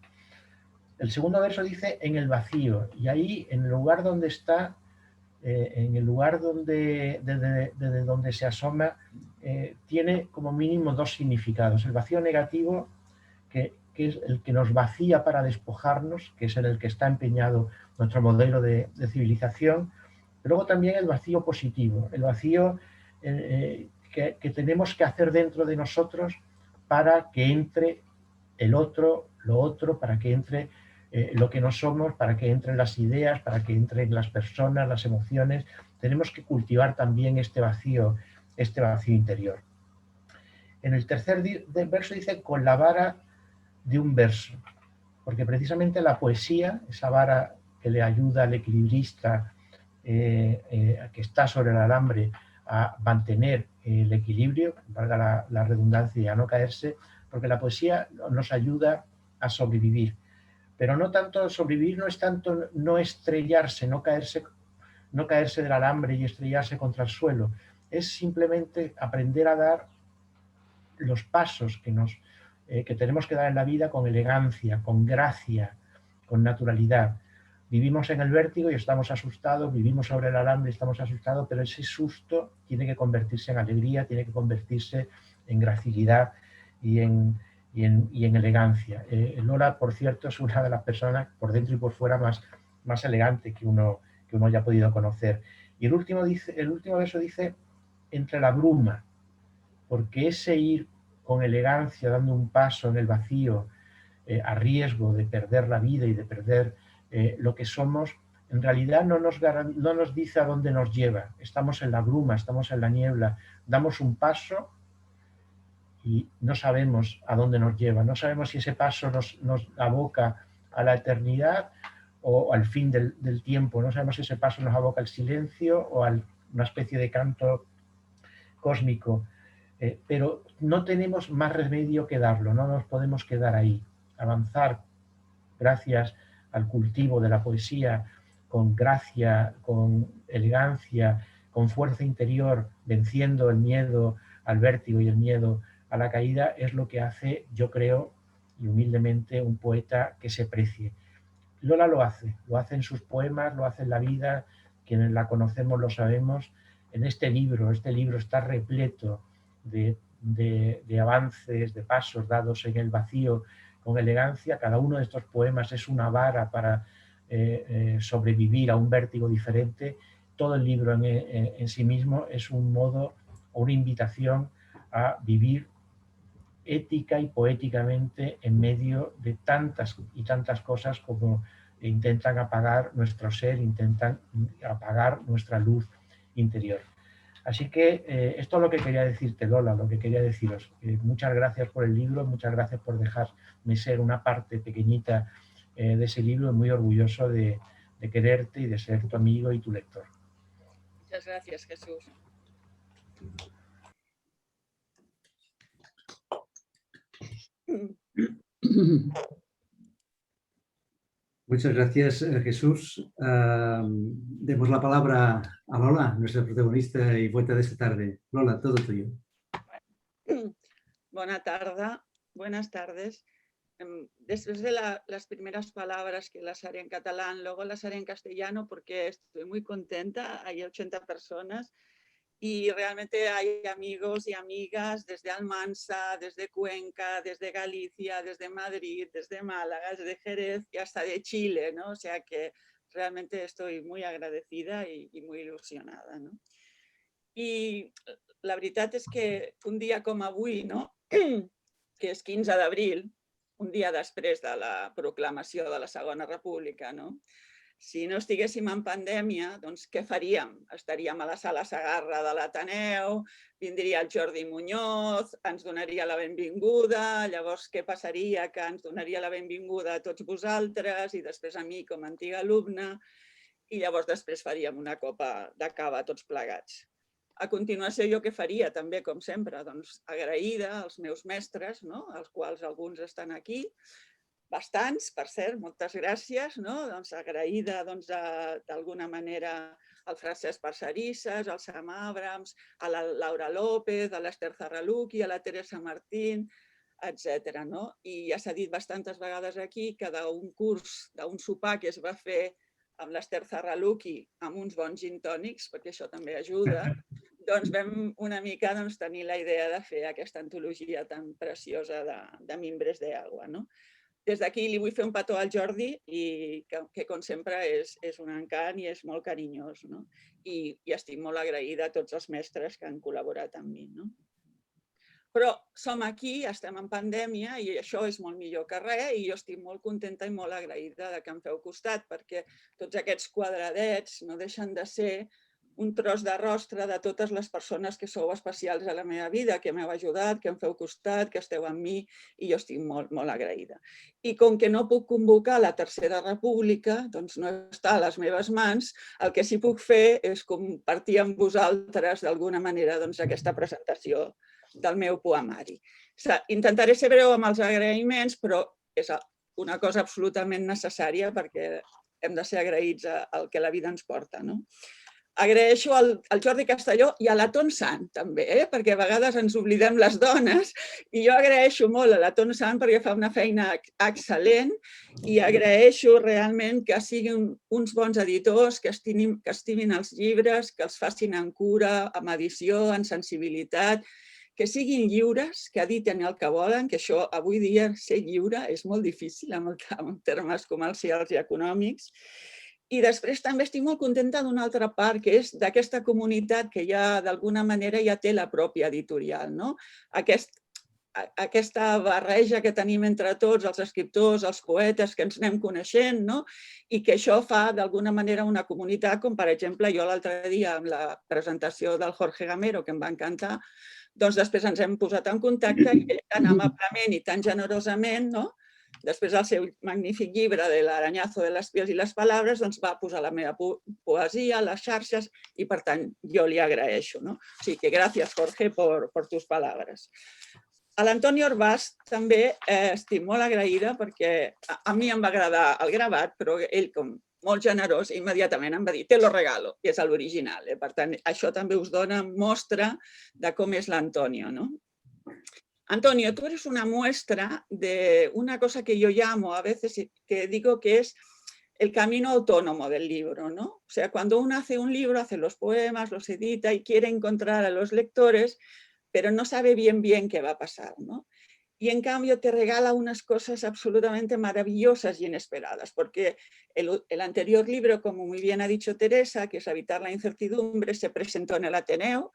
El segundo verso dice en el vacío, y ahí, en el lugar donde está, en el lugar desde donde se asoma, tiene como mínimo dos significados. El vacío negativo, que que es el que nos vacía para despojarnos, que es en el que está empeñado nuestro modelo de civilización. Luego también el vacío positivo, el vacío que tenemos que hacer dentro de nosotros para que entre el otro, lo otro, para que entre lo que no somos, para que entren las ideas, para que entren las personas, las emociones. Tenemos que cultivar también este vacío interior. En el tercer verso dice con la vara de un verso, porque precisamente la poesía, esa vara que le ayuda al equilibrista que está sobre el alambre a mantener el equilibrio, valga la redundancia, y a no caerse, porque la poesía nos ayuda a sobrevivir. Pero no tanto sobrevivir, no es tanto no estrellarse, no caerse del alambre y estrellarse contra el suelo, es simplemente aprender a dar los pasos que tenemos que dar en la vida con elegancia, con gracia, con naturalidad. Vivimos en el vértigo y estamos asustados, vivimos sobre el alambre y estamos asustados, pero ese susto tiene que convertirse en alegría, tiene que convertirse en gracilidad y en elegancia. Lola, por cierto, es una de las personas por dentro y por fuera más elegante que uno haya podido conocer. Y el último verso dice, entre la bruma, porque ese ir con elegancia, dando un paso en el vacío, a riesgo de perder la vida y de perder lo que somos, en realidad no nos dice a dónde nos lleva. Estamos en la bruma, estamos en la niebla, damos un paso y no sabemos a dónde nos lleva, no sabemos si ese paso nos aboca a la eternidad o al fin del tiempo, no sabemos si ese paso nos aboca al silencio o a una especie de canto cósmico, pero no tenemos más remedio que darlo, no nos podemos quedar ahí, avanzar gracias al cultivo de la poesía, con gracia, con elegancia, con fuerza interior, venciendo el miedo al vértigo y el miedo a la caída, es lo que hace, yo creo, y humildemente, un poeta que se precie. Lola lo hace en sus poemas, lo hace en la vida, quienes la conocemos lo sabemos. En este libro está repleto de avances, de pasos dados en el vacío con elegancia. Cada uno de estos poemas es una vara para sobrevivir a un vértigo diferente. Todo el libro en sí mismo es un modo o una invitación a vivir ética y poéticamente en medio de tantas y tantas cosas como intentan apagar nuestro ser, intentan apagar nuestra luz interior. Así que esto es lo que quería decirte, Lola, lo que quería deciros. Muchas gracias por el libro, muchas gracias por dejarme ser una parte pequeñita de ese libro, muy orgulloso de quererte y de ser tu amigo y tu lector. Muchas gracias, Jesús. Muchas gracias, Jesús. Demos la palabra a Lola, nuestra protagonista y poeta de esta tarde. Lola, todo tuyo. Buenas tardes. Después de las primeras palabras que las haré en catalán, luego las haré en castellano porque estoy muy contenta. Hay 80 personas y realmente hay amigos y amigas desde Almansa, desde Cuenca, desde Galicia, desde Madrid, desde Málaga, desde Jerez y hasta de Chile, ¿no? O sea que realmente estoy muy agradecida y muy ilusionada, ¿no? I la veritat és que un dia com avui, no? Que és 15 d'abril, un dia després de la proclamació de la Segona República, no? Si no estiguéssim en pandèmia, doncs què faríem? Estaríem a la Sala Segarra de l'Ateneu, vindria el Jordi Muñoz, ens donaria la benvinguda, llavors què passaria? Que ens donaria la benvinguda a tots vosaltres i després a mi com a antiga alumna i llavors després faríem una copa de cava tots plegats. A continuació, jo què faria també, com sempre? Doncs agraïda als meus mestres, no? Els quals alguns estan aquí, bastants, per cert, moltes gràcies, no? Doncs agraïda d'alguna manera al Francesc Parcerisses, al Sam Abrams, a la Laura López, a l'Ester Zarraluki, a la Teresa Martín, etc. I ja s'ha dit bastantes vegades aquí que d'un curs, d'un sopar que es va fer amb l'Ester Zarraluki amb uns bons gin tònics, perquè això també ajuda, doncs vam una mica tenir la idea de fer aquesta antologia tan preciosa de Mimbres de Agua. No? Des d'aquí li vull fer un petó al Jordi, i que com sempre és un encant i és molt carinyós. No? I estic molt agraïda a tots els mestres que han col·laborat amb mi. No? Però som aquí, estem en pandèmia i això és molt millor que res i jo estic molt contenta i molt agraïda de que em feu costat perquè tots aquests quadradets no deixen de ser un tros de rostre de totes les persones que sou especials a la meva vida, que m'heu ajudat, que em feu costat, que esteu amb mi i jo estic molt, molt agraïda. I com que no puc convocar la Tercera República, doncs no està a les meves mans, el que sí puc fer és compartir amb vosaltres d'alguna manera aquesta presentació del meu poemari. Intentaré ser breu amb els agraïments, però és una cosa absolutament necessària perquè hem de ser agraïts al que la vida ens porta. Agraeixo al Jordi Castelló i a la Ton Sant, també, perquè a vegades ens oblidem les dones, i jo agraeixo molt a la Ton Sant perquè fa una feina excel·lent i agraeixo realment que siguin uns bons editors, que estimin els llibres, que els facin amb cura, amb edició, amb sensibilitat, que siguin lliures, que editen el que volen, que això avui dia ser lliure és molt difícil en termes comercials i econòmics. I després també estic molt contenta d'una altra part, que és d'aquesta comunitat que ja d'alguna manera ja té la pròpia editorial. Aquesta barreja que tenim entre tots, els escriptors, els poetes, que ens anem coneixent, i que això fa d'alguna manera una comunitat, com per exemple jo l'altre dia amb la presentació del Jorge Gamero, que em va encantar, doncs després ens hem posat en contacte i ell tan amablement i tan generosament, després del seu magnífic llibre de l'Arañazo de les pies i les palabres, doncs va posar la meva poesia a les xarxes i per tant jo li agraeixo. O sigui que gràcies, Jorge, por tus palabras. A l'Antoni Orbàs també estic molt agraïda perquè a mi em va agradar el gravat, però ell, com molt generós, immediatament em va dir te lo regalo, que és l'original. Per tant, això també us dona mostra de com és l'Antonio. Antonio, tú eres una muestra de una cosa que yo llamo a veces, que digo que es el camino autónomo del libro, O sea, cuando uno hace un libro, hace los poemas, los edita y quiere encontrar a los lectores, pero no sabe bien qué va a pasar, Y en cambio te regala unas cosas absolutamente maravillosas y inesperadas, porque el anterior libro, como muy bien ha dicho Teresa, que es Habitar la incertidumbre, se presentó en el Ateneo,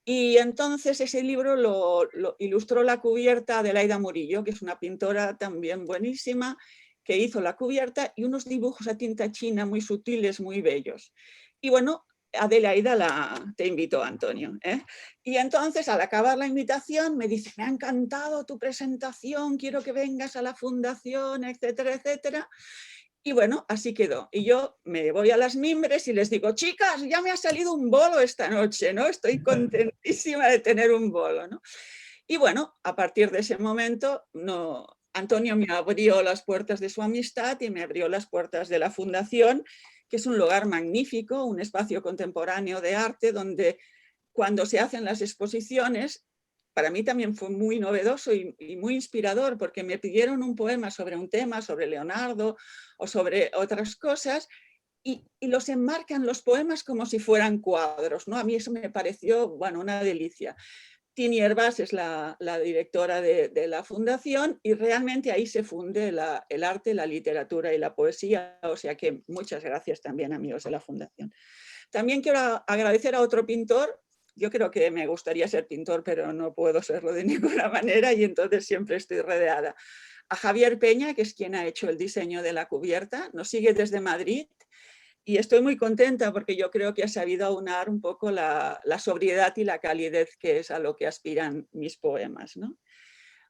y entonces ese libro lo ilustró la cubierta Adelaida Murillo, que es una pintora también buenísima, que hizo la cubierta y unos dibujos a tinta china muy sutiles, muy bellos. Y bueno, Adelaida te invitó, Antonio. Y entonces, al acabar la invitación, me dice, me ha encantado tu presentación, quiero que vengas a la fundación, etcétera, etcétera. Y bueno, así quedó. Y yo me voy a las Mimbres y les digo, chicas, ya me ha salido un bolo esta noche, Estoy contentísima de tener un bolo, Y bueno, a partir de ese momento, Antonio me abrió las puertas de su amistad y me abrió las puertas de la fundación, que es un lugar magnífico, un espacio contemporáneo de arte, donde cuando se hacen las exposiciones, para mí también fue muy novedoso y muy inspirador, porque me pidieron un poema sobre un tema, sobre Leonardo o sobre otras cosas, y los enmarcan los poemas como si fueran cuadros. A mí eso me pareció, una delicia. Tini Herbás es la directora de la fundación y realmente ahí se funde el arte, la literatura y la poesía, o sea que muchas gracias también, amigos de la fundación. También quiero agradecer a otro pintor. Yo creo que me gustaría ser pintor, pero no puedo serlo de ninguna manera y entonces siempre estoy rodeada. A Javier Peña, que es quien ha hecho el diseño de la cubierta, nos sigue desde Madrid. Y estoy muy contenta porque yo creo que ha sabido aunar un poco la sobriedad y la calidez que es a lo que aspiran mis poemas.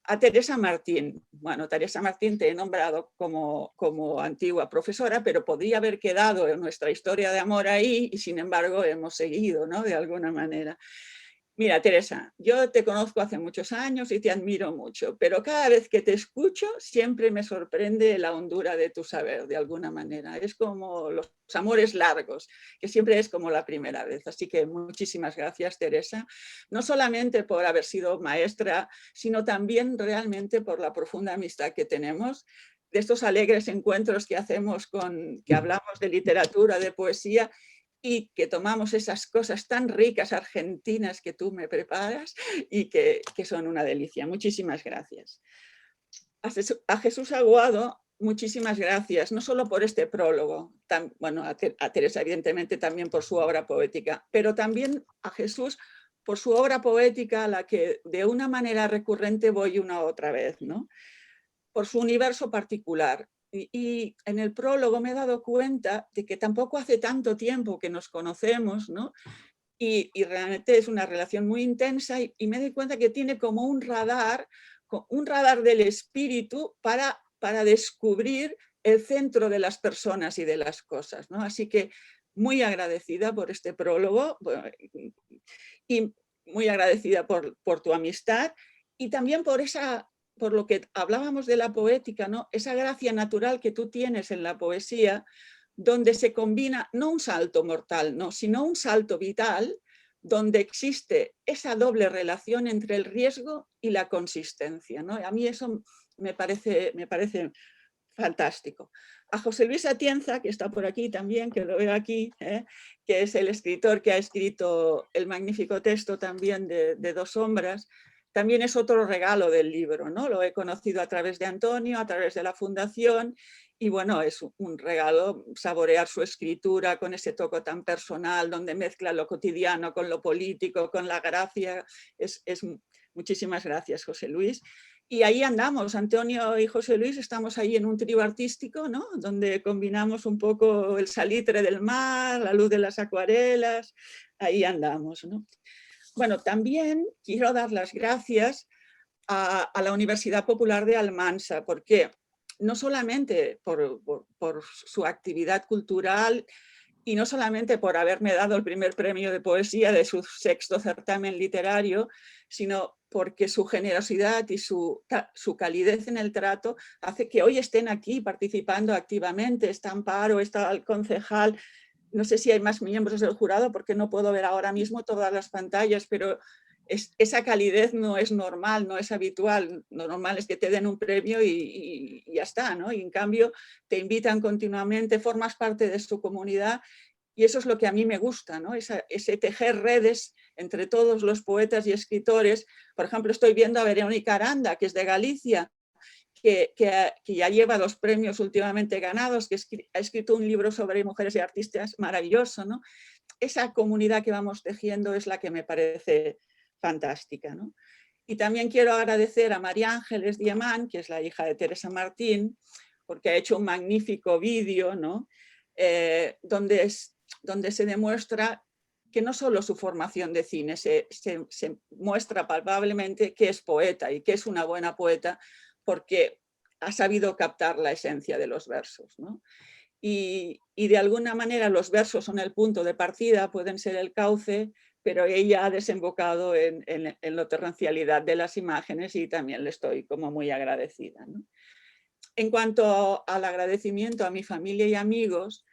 A Teresa Martín. Teresa Martín te he nombrado como antigua profesora, pero podría haber quedado en nuestra historia de amor ahí y sin embargo hemos seguido, de alguna manera. Mira, Teresa, yo te conozco hace muchos años y te admiro mucho, pero cada vez que te escucho siempre me sorprende la hondura de tu saber, de alguna manera. Es como los amores largos, que siempre es como la primera vez. Así que muchísimas gracias, Teresa, no solamente por haber sido maestra, sino también realmente por la profunda amistad que tenemos, de estos alegres encuentros que hacemos que hablamos de literatura, de poesía, y que tomamos esas cosas tan ricas argentinas que tú me preparas y que son una delicia. Muchísimas gracias. A Jesús Aguado, muchísimas gracias, no solo por este prólogo, bueno, a Teresa evidentemente también por su obra poética, pero también a Jesús por su obra poética a la que de una manera recurrente voy una otra vez, ¿no? Por su universo particular. Y en el prólogo me he dado cuenta de que tampoco hace tanto tiempo que nos conocemos, ¿no? Y realmente es una relación muy intensa y me doy cuenta que tiene como un radar del espíritu para descubrir el centro de las personas y de las cosas, ¿no? Así que muy agradecida por este prólogo y muy agradecida por tu amistad y también por lo que hablábamos de la poética, ¿no? Esa gracia natural que tú tienes en la poesía, donde se combina no un salto mortal, no, sino un salto vital, donde existe esa doble relación entre el riesgo y la consistencia, ¿no? A mí eso me parece fantástico. A José Luis Atienza, que está por aquí también, que lo veo aquí, que es el escritor que ha escrito el magnífico texto también de Dos sombras, también es otro regalo del libro, ¿no? Lo he conocido a través de Antonio, a través de la Fundación, y bueno, es un regalo saborear su escritura con ese toque tan personal, donde mezcla lo cotidiano con lo político, con la gracia. Muchísimas gracias, José Luis. Y ahí andamos, Antonio y José Luis, estamos ahí en un trío artístico, ¿no? Donde combinamos un poco el salitre del mar, la luz de las acuarelas, ahí andamos, ¿no? Bueno, también quiero dar las gracias a la Universidad Popular de Almansa, porque no solamente por su actividad cultural y no solamente por haberme dado el primer premio de poesía de su 6º certamen literario, sino porque su generosidad y su calidez en el trato hace que hoy estén aquí participando activamente. Está Amparo, está el concejal, no sé si hay más miembros del jurado porque no puedo ver ahora mismo todas las pantallas, pero esa calidez no es normal, no es habitual. Lo normal es que te den un premio y ya está, ¿no? Y en cambio te invitan continuamente, formas parte de su comunidad y eso es lo que a mí me gusta, ¿no? Ese tejer redes entre todos los poetas y escritores. Por ejemplo, estoy viendo a Verónica Aranda, que es de Galicia, que ya lleva 2 premios últimamente ganados, que ha escrito un libro sobre mujeres y artistas maravilloso, ¿no? Esa comunidad que vamos tejiendo es la que me parece fantástica, ¿no? Y también quiero agradecer a María Ángeles Diemán, que es la hija de Teresa Martín, porque ha hecho un magnífico vídeo, ¿no? Donde se demuestra que no solo su formación de cine, se muestra palpablemente que es poeta y que es una buena poeta, porque ha sabido captar la esencia de los versos, ¿no? Y de alguna manera los versos son el punto de partida, pueden ser el cauce, pero ella ha desembocado en la torrencialidad de las imágenes y también le estoy como muy agradecida, ¿no? En cuanto al agradecimiento a mi familia y amigos,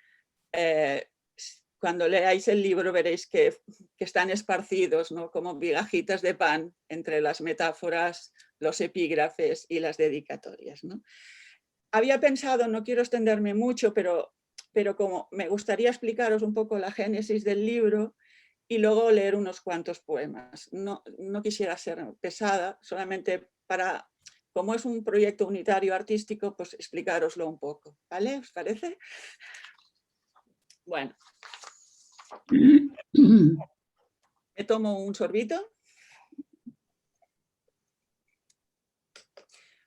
cuando leáis el libro veréis que están esparcidos, ¿no? Como migajitas de pan entre las metáforas, los epígrafes y las dedicatorias, ¿no? Había pensado, no quiero extenderme mucho, pero como me gustaría explicaros un poco la génesis del libro y luego leer unos cuantos poemas. No quisiera ser pesada, solamente como es un proyecto unitario artístico, pues explicároslo un poco, ¿vale? ¿Os parece? Bueno. Me tomo un sorbito.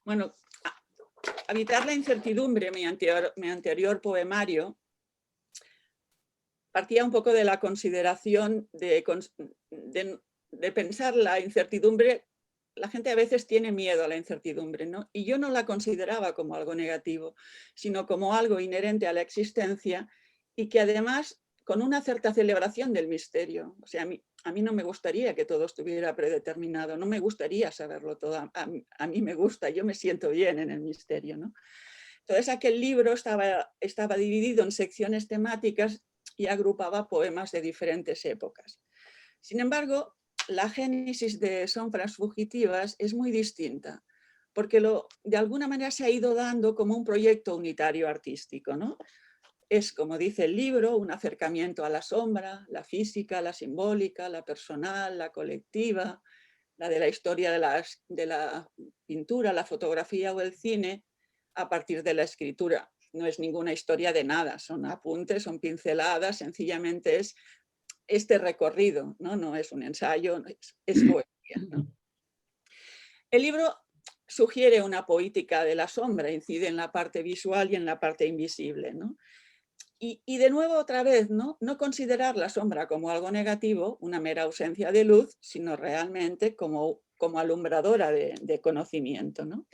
Bueno, Habitar la incertidumbre, mi anterior poemario, partía un poco de la consideración de pensar la incertidumbre. La gente a veces tiene miedo a la incertidumbre, ¿no? Y yo no la consideraba como algo negativo, sino como algo inherente a la existencia y que además con una cierta celebración del misterio. O sea, a mí no me gustaría que todo estuviera predeterminado, no me gustaría saberlo todo, a mí me gusta, yo me siento bien en el misterio, ¿no? Entonces aquel libro estaba dividido en secciones temáticas y agrupaba poemas de diferentes épocas. Sin embargo, la génesis de Sombras fugitivas es muy distinta, porque de alguna manera se ha ido dando como un proyecto unitario artístico, ¿no? es, como dice el libro, un acercamiento a la sombra, la física, la simbólica, la personal, la colectiva, la de la historia de la pintura, la fotografía o el cine, a partir de la escritura. No es ninguna historia de nada, son apuntes, son pinceladas, sencillamente es este recorrido, no es un ensayo, es poesía, ¿no? El libro sugiere una poética de la sombra, incide en la parte visual y en la parte invisible, ¿no? Y de nuevo, otra vez, no considerar la sombra como algo negativo, una mera ausencia de luz, sino realmente como alumbradora de conocimiento, ¿no?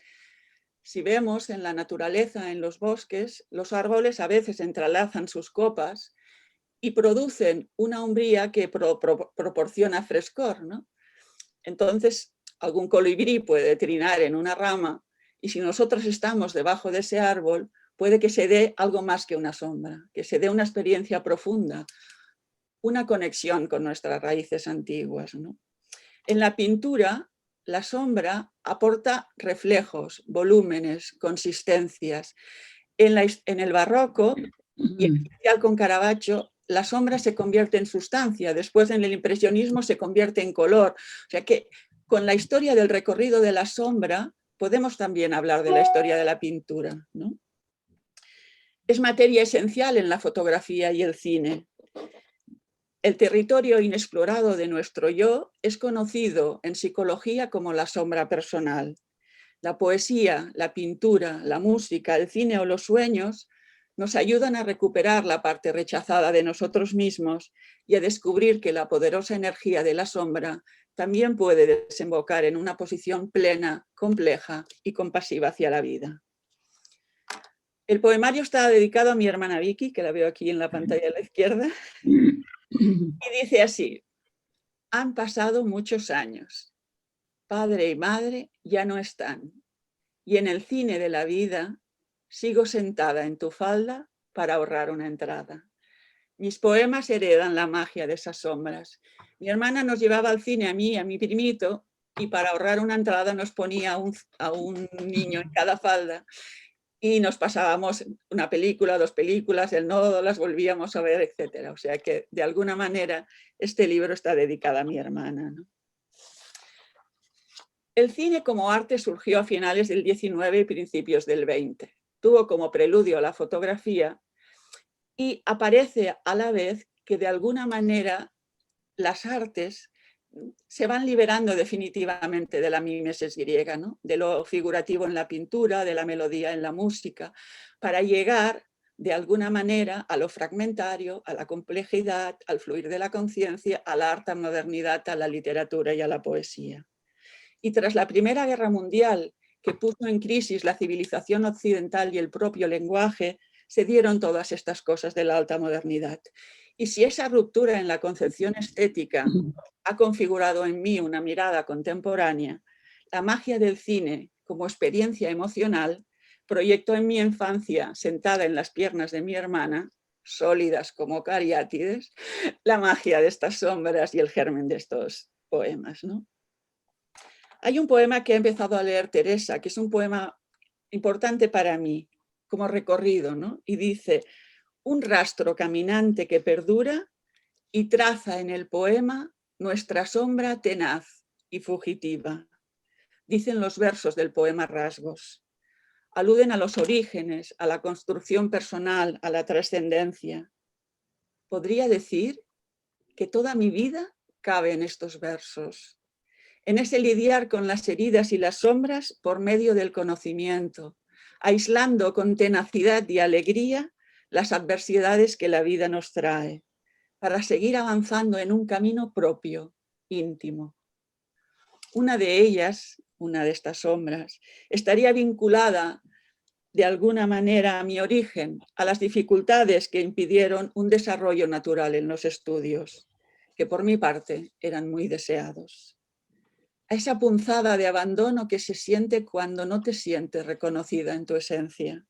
Si vemos en la naturaleza, en los bosques, los árboles a veces entrelazan sus copas y producen una umbría que proporciona frescor, ¿no? Entonces, algún colibrí puede trinar en una rama y si nosotros estamos debajo de ese árbol, puede que se dé algo más que una sombra, que se dé una experiencia profunda, una conexión con nuestras raíces antiguas, ¿no? En la pintura, la sombra aporta reflejos, volúmenes, consistencias. En el barroco, y en especial con Caravaggio, la sombra se convierte en sustancia, después en el impresionismo se convierte en color. O sea que con la historia del recorrido de la sombra podemos también hablar de la historia de la pintura, ¿no? Es materia esencial en la fotografía y el cine. El territorio inexplorado de nuestro yo es conocido en psicología como la sombra personal. La poesía, la pintura, la música, el cine o los sueños nos ayudan a recuperar la parte rechazada de nosotros mismos y a descubrir que la poderosa energía de la sombra también puede desembocar en una posición plena, compleja y compasiva hacia la vida. El poemario está dedicado a mi hermana Vicky, que la veo aquí en la pantalla a la izquierda, y dice así: han pasado muchos años, padre y madre ya no están, y en el cine de la vida sigo sentada en tu falda para ahorrar una entrada. Mis poemas heredan la magia de esas sombras. Mi hermana nos llevaba al cine a mí y a mi primito, y para ahorrar una entrada nos ponía a un niño en cada falda. Y nos pasábamos una película, dos películas, el nodo, las volvíamos a ver, etc. O sea que, de alguna manera, este libro está dedicado a mi hermana, ¿no? El cine como arte surgió a finales del 19 y principios del 20. Tuvo como preludio la fotografía y aparece a la vez que, de alguna manera, las artes se van liberando definitivamente de la mimesis griega, ¿no? De lo figurativo en la pintura, de la melodía en la música, para llegar de alguna manera a lo fragmentario, a la complejidad, al fluir de la conciencia, a la alta modernidad, a la literatura y a la poesía. Y tras la Primera Guerra Mundial, que puso en crisis la civilización occidental y el propio lenguaje, se dieron todas estas cosas de la alta modernidad. Y si esa ruptura en la concepción estética ha configurado en mí una mirada contemporánea, la magia del cine como experiencia emocional proyectó en mi infancia, sentada en las piernas de mi hermana, sólidas como cariátides, la magia de estas sombras y el germen de estos poemas, ¿no? Hay un poema que ha empezado a leer Teresa, que es un poema importante para mí, como recorrido, ¿no? Y dice: un rastro caminante que perdura y traza en el poema nuestra sombra tenaz y fugitiva. Dicen los versos del poema Rasgos. Aluden a los orígenes, a la construcción personal, a la trascendencia. Podría decir que toda mi vida cabe en estos versos, en ese lidiar con las heridas y las sombras por medio del conocimiento, aislando con tenacidad y alegría las adversidades que la vida nos trae, para seguir avanzando en un camino propio, íntimo. Una de ellas, una de estas sombras, estaría vinculada de alguna manera a mi origen, a las dificultades que impidieron un desarrollo natural en los estudios, que por mi parte eran muy deseados. A esa punzada de abandono que se siente cuando no te sientes reconocida en tu esencia.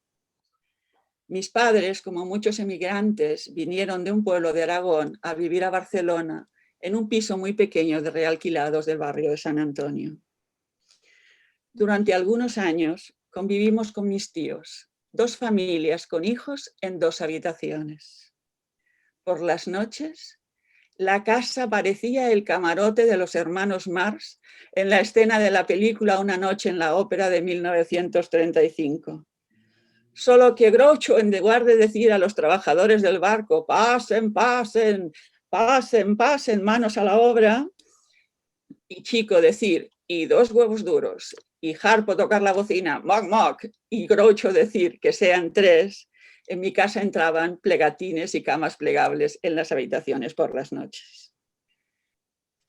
Mis padres, como muchos emigrantes, vinieron de un pueblo de Aragón a vivir a Barcelona en un piso muy pequeño de realquilados del barrio de San Antonio. Durante algunos años convivimos con mis tíos, 2 familias con hijos en 2 habitaciones. Por las noches, la casa parecía el camarote de los hermanos Marx en la escena de la película Una noche en la ópera de 1935. Solo que Groucho, en lugar de decir a los trabajadores del barco, pasen, pasen, pasen, pasen, manos a la obra, y Chico decir, y 2 huevos duros, y Harpo tocar la bocina, moc, moc, y Groucho decir que sean 3, en mi casa entraban plegatines y camas plegables en las habitaciones por las noches.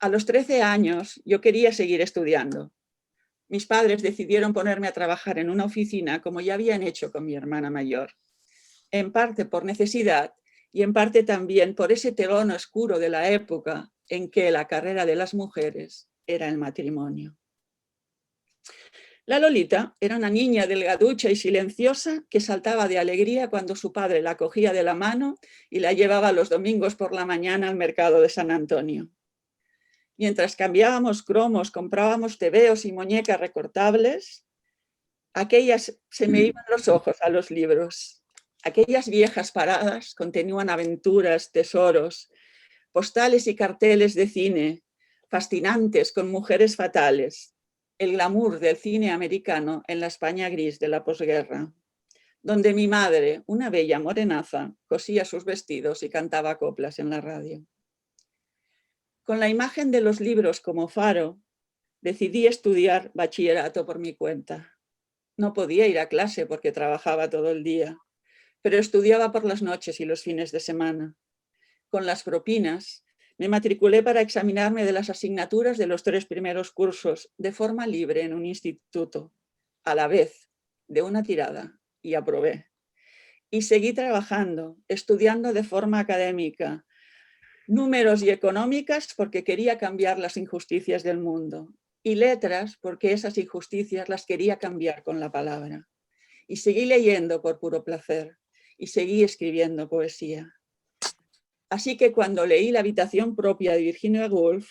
A los 13 años yo quería seguir estudiando. Mis padres decidieron ponerme a trabajar en una oficina como ya habían hecho con mi hermana mayor, en parte por necesidad y en parte también por ese telón oscuro de la época en que la carrera de las mujeres era el matrimonio. La Lolita era una niña delgaducha y silenciosa que saltaba de alegría cuando su padre la cogía de la mano y la llevaba los domingos por la mañana al mercado de San Antonio. Mientras cambiábamos cromos, comprábamos tebeos y muñecas recortables, aquellas se me iban los ojos a los libros. Aquellas viejas paradas contenían aventuras, tesoros, postales y carteles de cine, fascinantes con mujeres fatales, el glamour del cine americano en la España gris de la posguerra, donde mi madre, una bella morenaza, cosía sus vestidos y cantaba coplas en la radio. Con la imagen de los libros como faro, decidí estudiar bachillerato por mi cuenta. No podía ir a clase porque trabajaba todo el día, pero estudiaba por las noches y los fines de semana. Con las propinas, me matriculé para examinarme de las asignaturas de los 3 primeros cursos de forma libre en un instituto, a la vez, de una tirada, y aprobé. Y seguí trabajando, estudiando de forma académica, números y económicas porque quería cambiar las injusticias del mundo, y letras porque esas injusticias las quería cambiar con la palabra. Y seguí leyendo por puro placer, y seguí escribiendo poesía. Así que cuando leí La habitación propia de Virginia Woolf,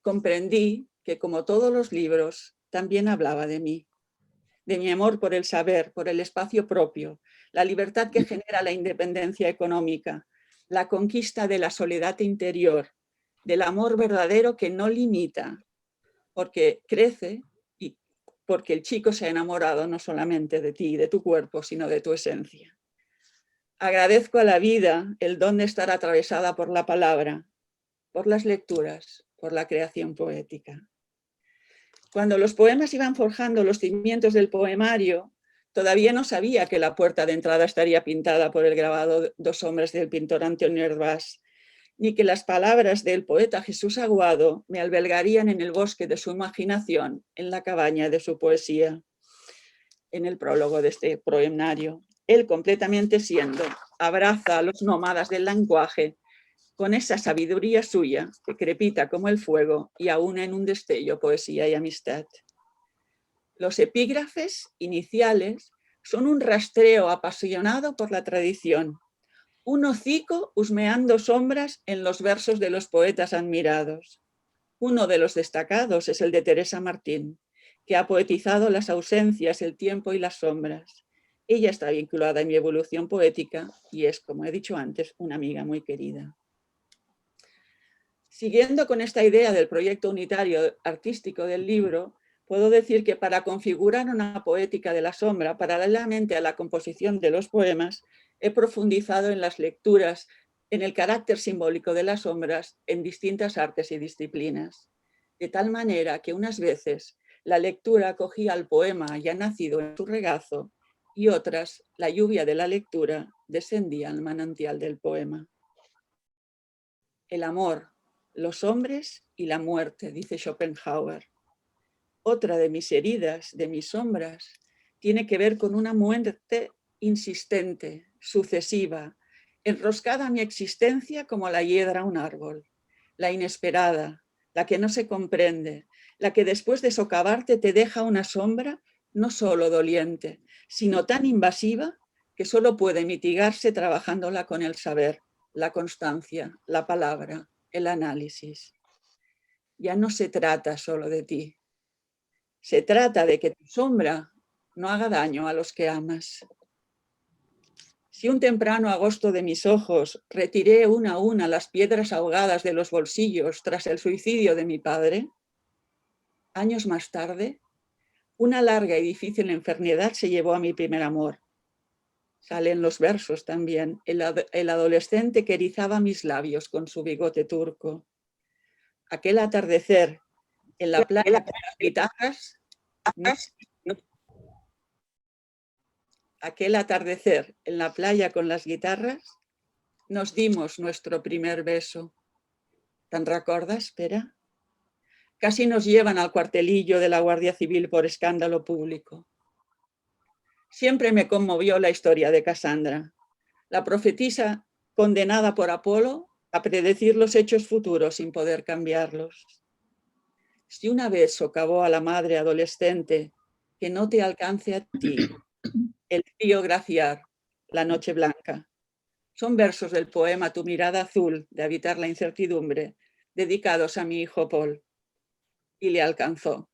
comprendí que, como todos los libros, también hablaba de mí, de mi amor por el saber, por el espacio propio, la libertad que genera la independencia económica, la conquista de la soledad interior, del amor verdadero que no limita, porque crece y porque el chico se ha enamorado no solamente de ti y de tu cuerpo, sino de tu esencia. Agradezco a la vida el don de estar atravesada por la palabra, por las lecturas, por la creación poética. Cuando los poemas iban forjando los cimientos del poemario, todavía no sabía que la puerta de entrada estaría pintada por el grabado 2 hombres del pintor Antonio Hervás, ni que las palabras del poeta Jesús Aguado me albergarían en el bosque de su imaginación, en la cabaña de su poesía, en el prólogo de este poemario. Él, completamente siendo, abraza a los nómadas del lenguaje con esa sabiduría suya que crepita como el fuego y aúna en un destello poesía y amistad. Los epígrafes iniciales son un rastreo apasionado por la tradición, un hocico husmeando sombras en los versos de los poetas admirados. Uno de los destacados es el de Teresa Martín, que ha poetizado las ausencias, el tiempo y las sombras. Ella está vinculada a mi evolución poética y es, como he dicho antes, una amiga muy querida. Siguiendo con esta idea del proyecto unitario artístico del libro, puedo decir que para configurar una poética de la sombra, paralelamente a la composición de los poemas, he profundizado en las lecturas, en el carácter simbólico de las sombras en distintas artes y disciplinas, de tal manera que unas veces la lectura acogía al poema ya nacido en su regazo y otras, la lluvia de la lectura descendía al manantial del poema. El amor, los hombres y la muerte, dice Schopenhauer. Otra de mis heridas, de mis sombras, tiene que ver con una muerte insistente, sucesiva, enroscada a mi existencia como la hiedra a un árbol, la inesperada, la que no se comprende, la que después de socavarte te deja una sombra no solo doliente, sino tan invasiva que solo puede mitigarse trabajándola con el saber, la constancia, la palabra, el análisis. Ya no se trata solo de ti, se trata de que tu sombra no haga daño a los que amas. Si un temprano agosto de mis ojos retiré una a una las piedras ahogadas de los bolsillos tras el suicidio de mi padre, años más tarde, una larga y difícil enfermedad se llevó a mi primer amor. Salen los versos también, el adolescente que erizaba mis labios con su bigote turco. Aquel atardecer en la playa con las guitarras, aquel atardecer en la playa con las guitarras, nos dimos nuestro primer beso. ¿Te'n recordes, Pere? Casi nos llevan al cuartelillo de la Guardia Civil por escándalo público. Siempre me conmovió la historia de Casandra, la profetisa condenada por Apolo a predecir los hechos futuros sin poder cambiarlos. Si una vez socavó a la madre adolescente, que no te alcance a ti el frío glaciar, la noche blanca. Son versos del poema Tu mirada azul, de Habitar la incertidumbre, dedicados a mi hijo Paul. Y le alcanzó.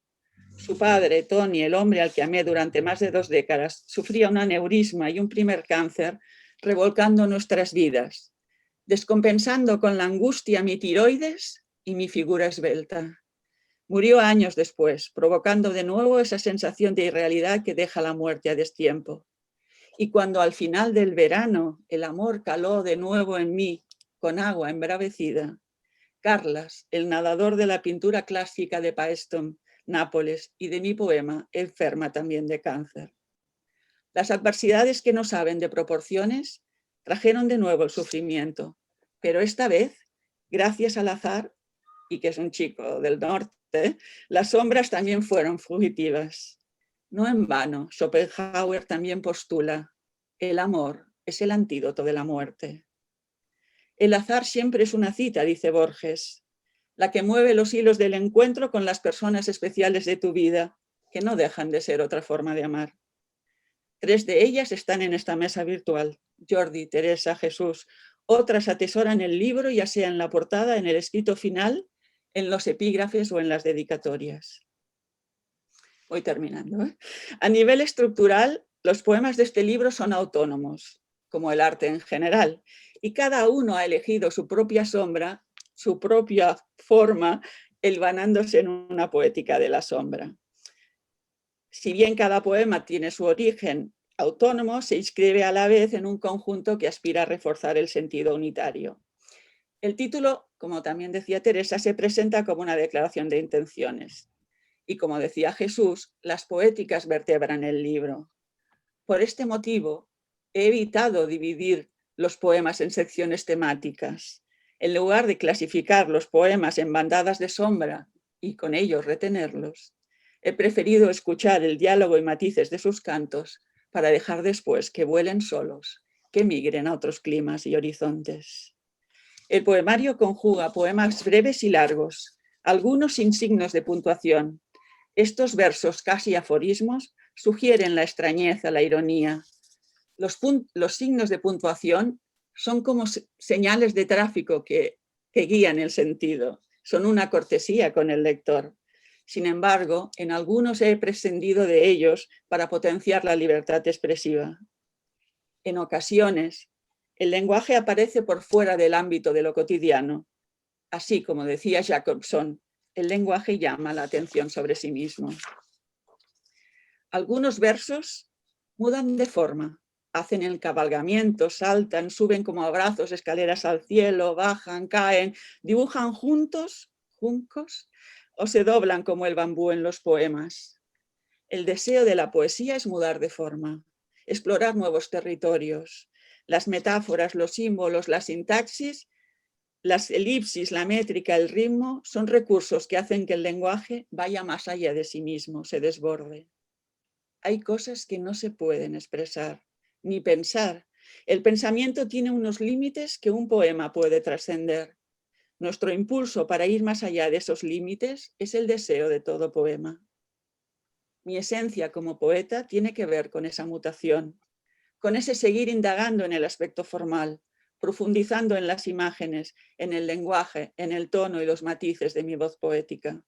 Su padre, Tony, el hombre al que amé durante más de 2 décadas, sufría un aneurisma y un primer cáncer, revolcando nuestras vidas, descompensando con la angustia mi tiroides y mi figura esbelta. Murió años después, provocando de nuevo esa sensación de irrealidad que deja la muerte a destiempo. Y cuando al final del verano el amor caló de nuevo en mí con agua embravecida, Carlas, el nadador de la pintura clásica de Paestum, Nápoles, y de mi poema, enferma también de cáncer. Las adversidades que no saben de proporciones trajeron de nuevo el sufrimiento, pero esta vez, gracias al azar, y que es un chico del norte, las sombras también fueron fugitivas. No en vano, Schopenhauer también postula: el amor es el antídoto de la muerte. El azar siempre es una cita, dice Borges, la que mueve los hilos del encuentro con las personas especiales de tu vida, que no dejan de ser otra forma de amar. 3 de ellas están en esta mesa virtual: Jordi, Teresa, Jesús. Otras atesoran el libro, ya sea en la portada, en el escrito final, en los epígrafes o en las dedicatorias. Voy terminando, ¿eh? A nivel estructural, los poemas de este libro son autónomos, como el arte en general, y cada uno ha elegido su propia sombra, su propia forma, hilvanándose en una poética de la sombra. Si bien cada poema tiene su origen autónomo, se inscribe a la vez en un conjunto que aspira a reforzar el sentido unitario. El título, como también decía Teresa, se presenta como una declaración de intenciones. Y como decía Jesús, las poéticas vertebran el libro. Por este motivo, he evitado dividir los poemas en secciones temáticas. En lugar de clasificar los poemas en bandadas de sombra y con ellos retenerlos, he preferido escuchar el diálogo y matices de sus cantos para dejar después que vuelen solos, que migren a otros climas y horizontes. El poemario conjuga poemas breves y largos, algunos sin signos de puntuación. Estos versos, casi aforismos, sugieren la extrañeza, la ironía. Los signos de puntuación son como señales de tráfico que guían el sentido. Son una cortesía con el lector. Sin embargo, en algunos he prescindido de ellos para potenciar la libertad expresiva. En ocasiones, el lenguaje aparece por fuera del ámbito de lo cotidiano. Así como decía Jacobson, el lenguaje llama la atención sobre sí mismo. Algunos versos mudan de forma, hacen encabalgamiento, saltan, suben como abrazos, escaleras al cielo, bajan, caen, dibujan juntos, juncos, o se doblan como el bambú en los poemas. El deseo de la poesía es mudar de forma, explorar nuevos territorios. Las metáforas, los símbolos, la sintaxis, las elipsis, la métrica, el ritmo, son recursos que hacen que el lenguaje vaya más allá de sí mismo, se desborde. Hay cosas que no se pueden expresar, ni pensar. El pensamiento tiene unos límites que un poema puede trascender. Nuestro impulso para ir más allá de esos límites es el deseo de todo poema. Mi esencia como poeta tiene que ver con esa mutación, con ese seguir indagando en el aspecto formal, profundizando en las imágenes, en el lenguaje, en el tono y los matices de mi voz poética.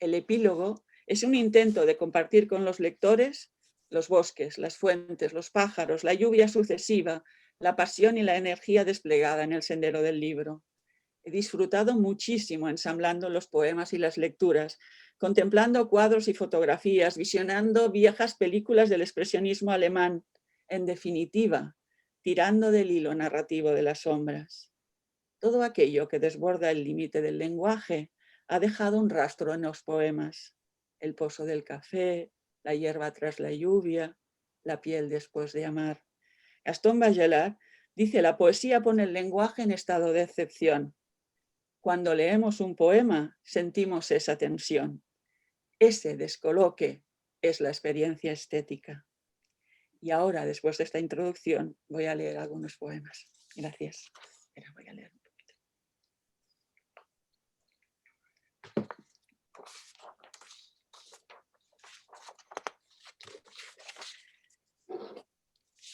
El epílogo es un intento de compartir con los lectores los bosques, las fuentes, los pájaros, la lluvia sucesiva, la pasión y la energía desplegada en el sendero del libro. He disfrutado muchísimo ensamblando los poemas y las lecturas, contemplando cuadros y fotografías, visionando viejas películas del expresionismo alemán, en definitiva, tirando del hilo narrativo de las sombras. Todo aquello que desborda el límite del lenguaje ha dejado un rastro en los poemas. El pozo del café, la hierba tras la lluvia, la piel después de amar. Gaston Bachelard dice: la poesía pone el lenguaje en estado de excepción. Cuando leemos un poema, sentimos esa tensión. Ese descoloque es la experiencia estética. Y ahora, después de esta introducción, voy a leer algunos poemas. Gracias. Ahora voy a leer un poquito.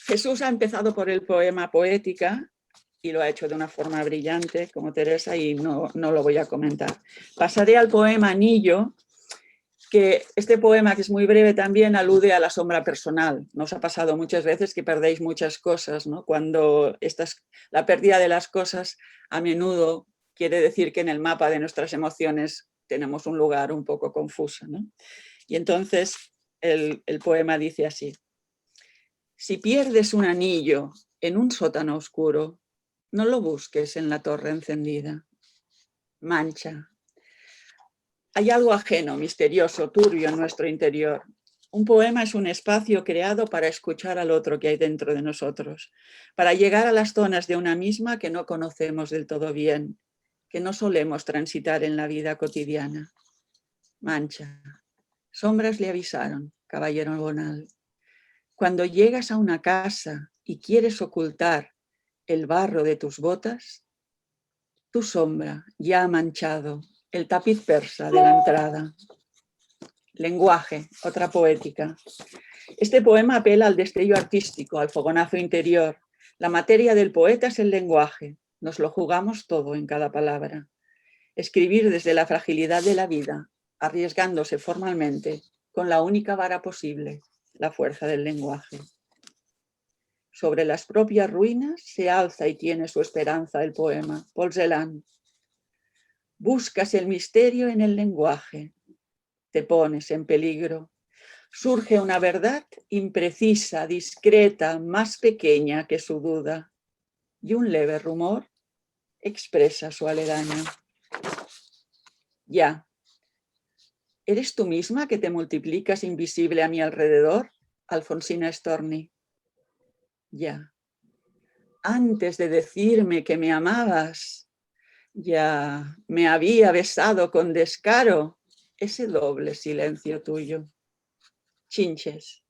Jesús ha empezado por el poema Poética y lo ha hecho de una forma brillante, como Teresa, y no lo voy a comentar. Pasaré al poema Anillo, que este poema, que es muy breve, también alude a la sombra personal. Nos ha pasado muchas veces que perdéis muchas cosas, ¿no? Cuando la pérdida de las cosas a menudo quiere decir que en el mapa de nuestras emociones tenemos un lugar un poco confuso, ¿no? Y entonces el poema dice así: si pierdes un anillo en un sótano oscuro, no lo busques en la torre encendida. Mancha. Hay algo ajeno, misterioso, turbio en nuestro interior. Un poema es un espacio creado para escuchar al otro que hay dentro de nosotros, para llegar a las zonas de una misma que no conocemos del todo bien, que no solemos transitar en la vida cotidiana. Mancha. Sombras le avisaron, caballero Bonal. Cuando llegas a una casa y quieres ocultar el barro de tus botas, tu sombra ya ha manchado el tapiz persa de la entrada. Lenguaje, otra poética. Este poema apela al destello artístico, al fogonazo interior. La materia del poeta es el lenguaje. Nos lo jugamos todo en cada palabra. Escribir desde la fragilidad de la vida, arriesgándose formalmente, con la única vara posible, la fuerza del lenguaje. Sobre las propias ruinas se alza y tiene su esperanza el poema. Paul Celan. Buscas el misterio en el lenguaje. Te pones en peligro. Surge una verdad imprecisa, discreta, más pequeña que su duda. Y un leve rumor expresa su aledaño. Ya. ¿Eres tú misma que te multiplicas invisible a mi alrededor? Alfonsina Storni. Ya. Antes de decirme que me amabas, ya me había besado con descaro ese doble silencio tuyo. Chinches.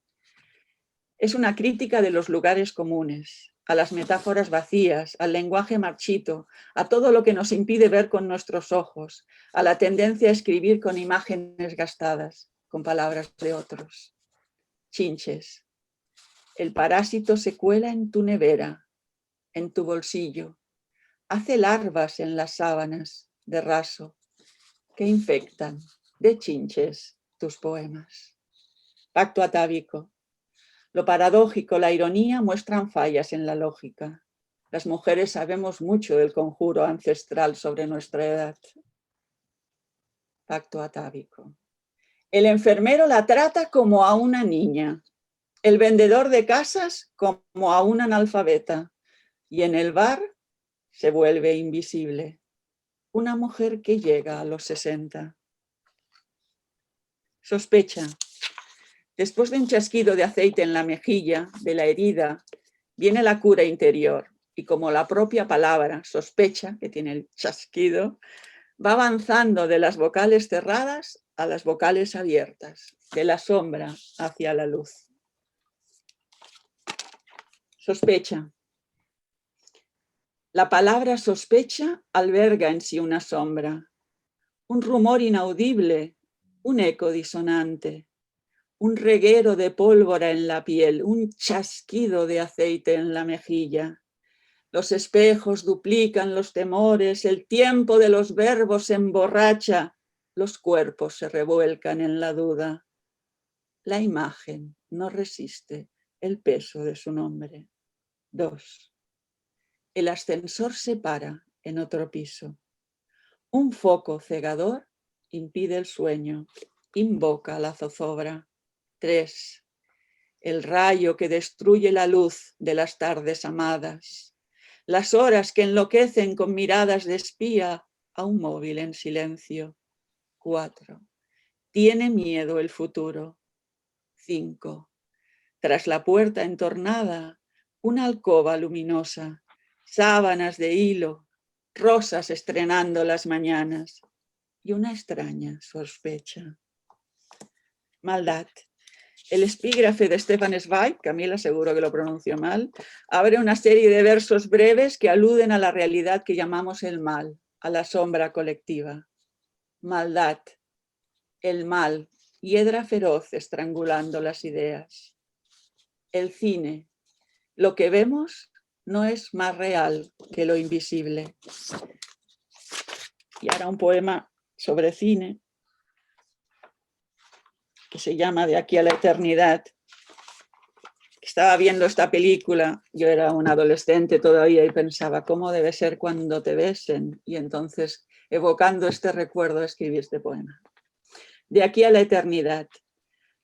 Es una crítica de los lugares comunes, a las metáforas vacías, al lenguaje marchito, a todo lo que nos impide ver con nuestros ojos, a la tendencia a escribir con imágenes gastadas, con palabras de otros. Chinches. El parásito se cuela en tu nevera, en tu bolsillo, hace larvas en las sábanas de raso que infectan de chinches tus poemas. Pacto atávico. Lo paradójico, la ironía muestran fallas en la lógica. Las mujeres sabemos mucho del conjuro ancestral sobre nuestra edad. Pacto atávico. El enfermero la trata como a una niña, el vendedor de casas como a una analfabeta, y en el bar se vuelve invisible. Una mujer que llega a los 60. Sospecha. Después de un chasquido de aceite en la mejilla, de la herida, viene la cura interior y como la propia palabra, sospecha, que tiene el chasquido, va avanzando de las vocales cerradas a las vocales abiertas, de la sombra hacia la luz. Sospecha. La palabra sospecha alberga en sí una sombra, un rumor inaudible, un eco disonante, un reguero de pólvora en la piel, un chasquido de aceite en la mejilla. Los espejos duplican los temores, el tiempo de los verbos se emborracha, los cuerpos se revuelcan en la duda. La imagen no resiste el peso de su nombre. 2. El ascensor se para en otro piso. Un foco cegador impide el sueño, invoca la zozobra. 3. El rayo que destruye la luz de las tardes amadas. Las horas que enloquecen con miradas de espía a un móvil en silencio. 4. Tiene miedo el futuro. 5. Tras la puerta entornada, una alcoba luminosa, sábanas de hilo, rosas estrenando las mañanas y una extraña sospecha. Maldad. El epígrafe de Stefan Zweig, Camila seguro que lo pronuncio mal, abre una serie de versos breves que aluden a la realidad que llamamos el mal, a la sombra colectiva. Maldad. El mal, hiedra feroz estrangulando las ideas. El cine. Lo que vemos no es más real que lo invisible. Y ahora un poema sobre cine que se llama De aquí a la eternidad. Estaba viendo esta película, yo era un adolescente todavía y pensaba cómo debe ser cuando te besen, y entonces evocando este recuerdo escribí este poema. De aquí a la eternidad.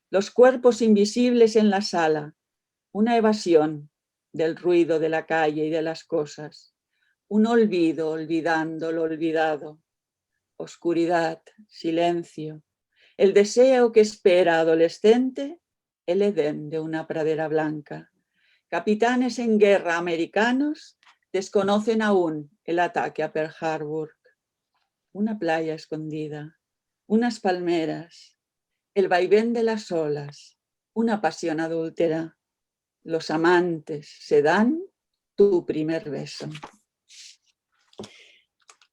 Los cuerpos invisibles en la sala, una evasión del ruido de la calle y de las cosas, un olvido olvidando lo olvidado, oscuridad, silencio, el deseo que espera adolescente, el Edén de una pradera blanca. Capitanes en guerra americanos desconocen aún el ataque a Pearl Harbor. Una playa escondida, unas palmeras, el vaivén de las olas, una pasión adúltera. Los amantes se dan tu primer beso.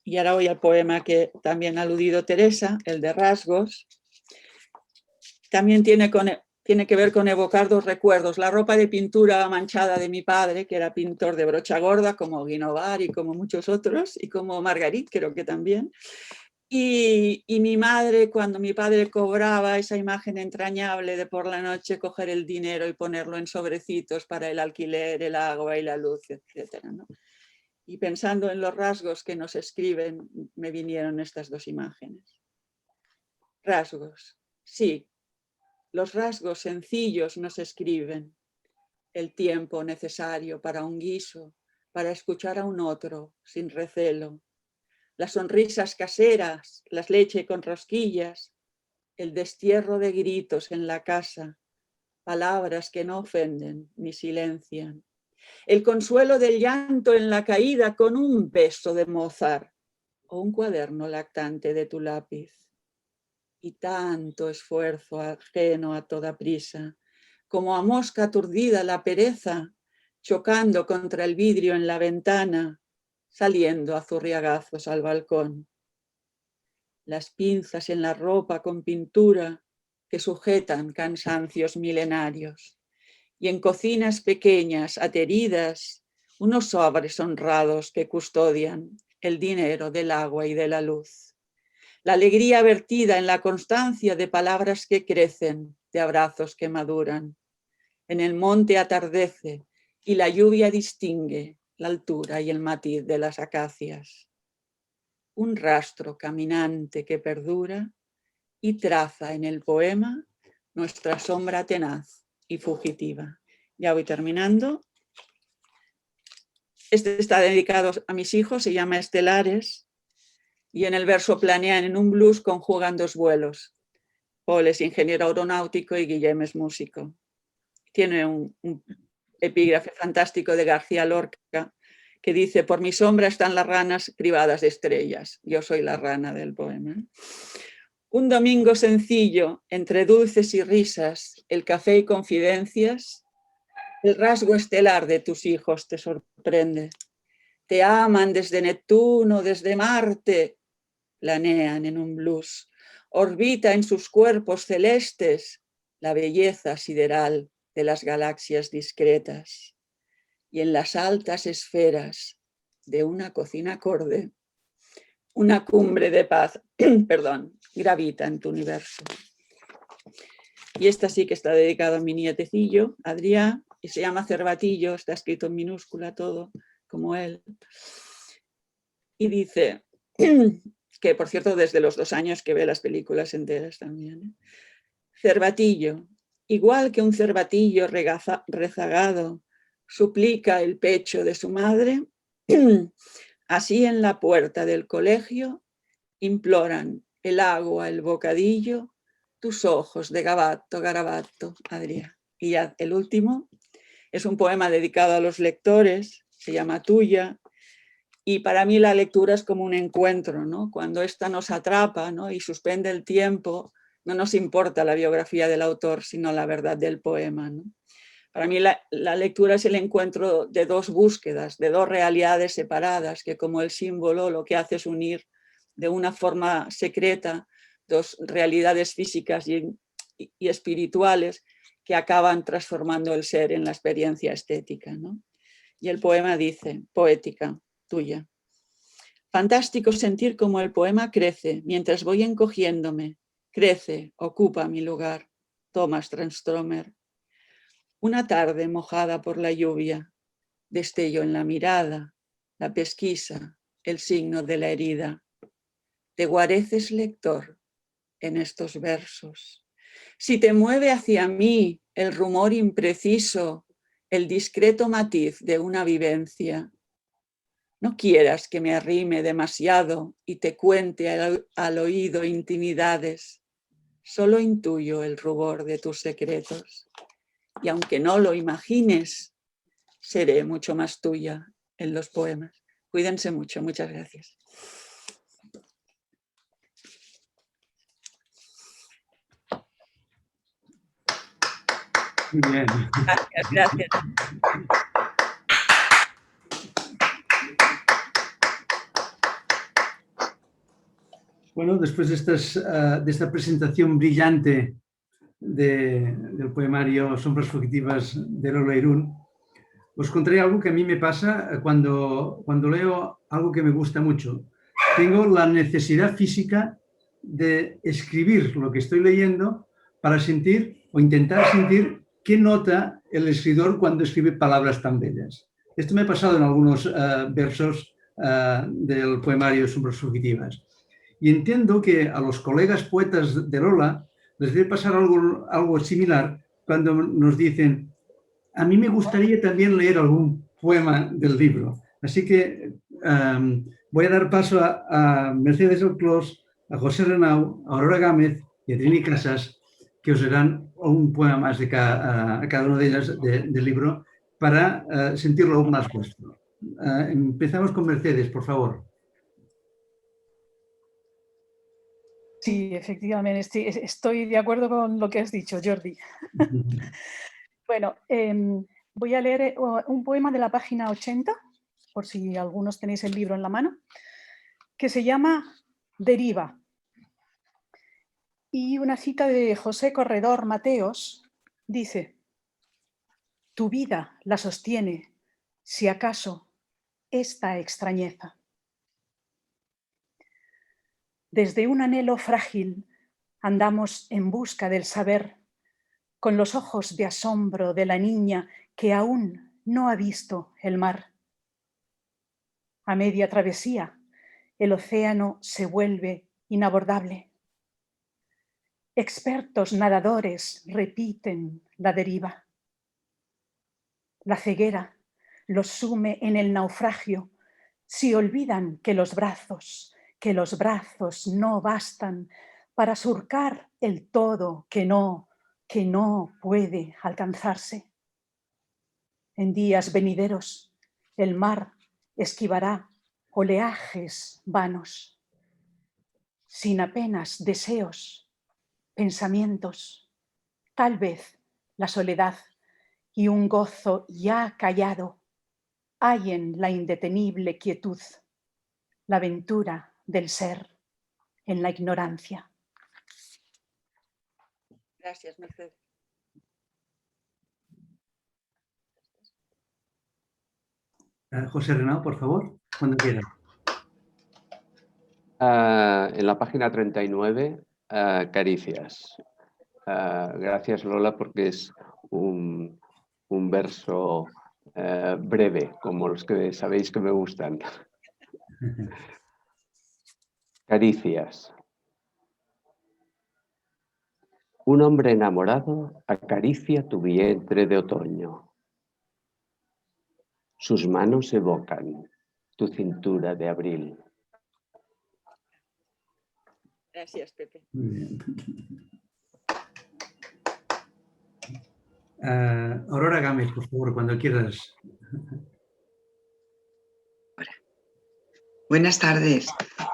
Y ahora voy al poema que también ha aludido Teresa, el de Rasgos. También tiene que ver con evocar dos recuerdos. La ropa de pintura manchada de mi padre, que era pintor de brocha gorda, como Guinovar y como muchos otros, y como Margarit, creo que también. Y mi madre, cuando mi padre cobraba, esa imagen entrañable de por la noche coger el dinero y ponerlo en sobrecitos para el alquiler, el agua y la luz, etc., ¿no? Y pensando en los rasgos que nos escriben, me vinieron estas dos imágenes. Rasgos, sí, los rasgos sencillos nos escriben. El tiempo necesario para un guiso, para escuchar a un otro sin recelo. Las sonrisas caseras, las leche con rosquillas, el destierro de gritos en la casa, palabras que no ofenden ni silencian. El consuelo del llanto en la caída con un beso de Mozart o un cuaderno lactante de tu lápiz. Y tanto esfuerzo ajeno a toda prisa, como a mosca aturdida la pereza, chocando contra el vidrio en la ventana, saliendo a zurriagazos al balcón. Las pinzas en la ropa con pintura que sujetan cansancios milenarios. Y en cocinas pequeñas, ateridas, unos sobres honrados que custodian el dinero del agua y de la luz. La alegría vertida en la constancia de palabras que crecen, de abrazos que maduran. En el monte atardece y la lluvia distingue la altura y el matiz de las acacias. Un rastro caminante que perdura y traza en el poema nuestra sombra tenaz y fugitiva. Ya voy terminando. Este está dedicado a mis hijos, se llama Estelares, y en el verso planean en un blues conjugan dos vuelos. Paul es ingeniero aeronáutico y Guillem es músico. Tiene un epígrafe fantástico de García Lorca que dice: por mi sombra están las ranas privadas de estrellas. Yo soy la rana del poema. Un domingo sencillo, entre dulces y risas, el café y confidencias, el rasgo estelar de tus hijos te sorprende. Te aman desde Neptuno, desde Marte, planean en un blues. Orbita en sus cuerpos celestes la belleza sideral de las galaxias discretas. Y en las altas esferas de una cocina acorde, una cumbre de paz, gravita en tu universo. Y esta sí que está dedicada a mi nietecillo, Adrián, y se llama Cervatillo, está escrito en minúscula todo, como él. Y dice, que por cierto desde los 2 años que ve las películas enteras también. Cervatillo, igual que un cervatillo rezagado suplica el pecho de su madre, así en la puerta del colegio imploran el agua, el bocadillo, tus ojos de gabato, garabato, Adrián. Y ya el último es un poema dedicado a los lectores, se llama Tuya, y para mí la lectura es como un encuentro, ¿no? Cuando esta nos atrapa, ¿no? Y suspende el tiempo, no nos importa la biografía del autor, sino la verdad del poema, ¿no? Para mí la lectura es el encuentro de 2 búsquedas, de 2 realidades separadas, que como el símbolo lo que hace es unir de una forma secreta 2 realidades físicas y espirituales que acaban transformando el ser en la experiencia estética, ¿no? Y el poema dice, poética, Tuya. Fantástico sentir cómo el poema crece mientras voy encogiéndome, crece, ocupa mi lugar. Thomas Tranströmer. Una tarde mojada por la lluvia, destello en la mirada, la pesquisa, el signo de la herida. Te guareces, lector, en estos versos. Si te mueve hacia mí el rumor impreciso, el discreto matiz de una vivencia, no quieras que me arrime demasiado y te cuente al oído intimidades. Solo intuyo el rubor de tus secretos. Y aunque no lo imagines, seré mucho más tuya en los poemas. Cuídense mucho. Muchas gracias. Muy bien. Gracias, gracias. Bueno, después de esta presentación brillante del poemario Sombras fugitivas de Lola Irún, os contaré algo que a mí me pasa cuando leo algo que me gusta mucho. Tengo la necesidad física de escribir lo que estoy leyendo para sentir o intentar sentir qué nota el escritor cuando escribe palabras tan bellas. Esto me ha pasado en algunos versos del poemario Sombras fugitivas. Y entiendo que a los colegas poetas de Lola les debe pasar algo similar cuando nos dicen, a mí me gustaría también leer algún poema del libro. Así que voy a dar paso a Mercedes Alclós, a José Renau, a Aurora Gámez y a Trini Casas, que os darán un poema más de cada una de ellas del libro para sentirlo aún más vuestro. Empezamos con Mercedes, por favor. Sí, efectivamente, estoy de acuerdo con lo que has dicho, Jordi. Bueno, voy a leer un poema de la página 80, por si algunos tenéis el libro en la mano, que se llama Deriva. Y una cita de José Corredor Mateos dice, tu vida la sostiene, si acaso, esta extrañeza. Desde un anhelo frágil andamos en busca del saber, con los ojos de asombro de la niña que aún no ha visto el mar. A media travesía, el océano se vuelve inabordable. Expertos nadadores repiten la deriva. La ceguera los sume en el naufragio si olvidan que los brazos no bastan para surcar el todo que no puede alcanzarse. En días venideros, el mar esquivará oleajes vanos, sin apenas deseos, pensamientos, tal vez la soledad y un gozo ya callado hallen la indetenible quietud, la aventura del ser en la ignorancia. Gracias, Mercedes. José Renau, por favor, cuando quiera. En la página 39, Caricias. Gracias, Lola, porque es un verso breve, como los que sabéis que me gustan. Caricias. Un hombre enamorado acaricia tu vientre de otoño. Sus manos evocan tu cintura de abril. Gracias, Pepe. Muy bien. Aurora Gámez, por favor, cuando quieras. Buenas tardes.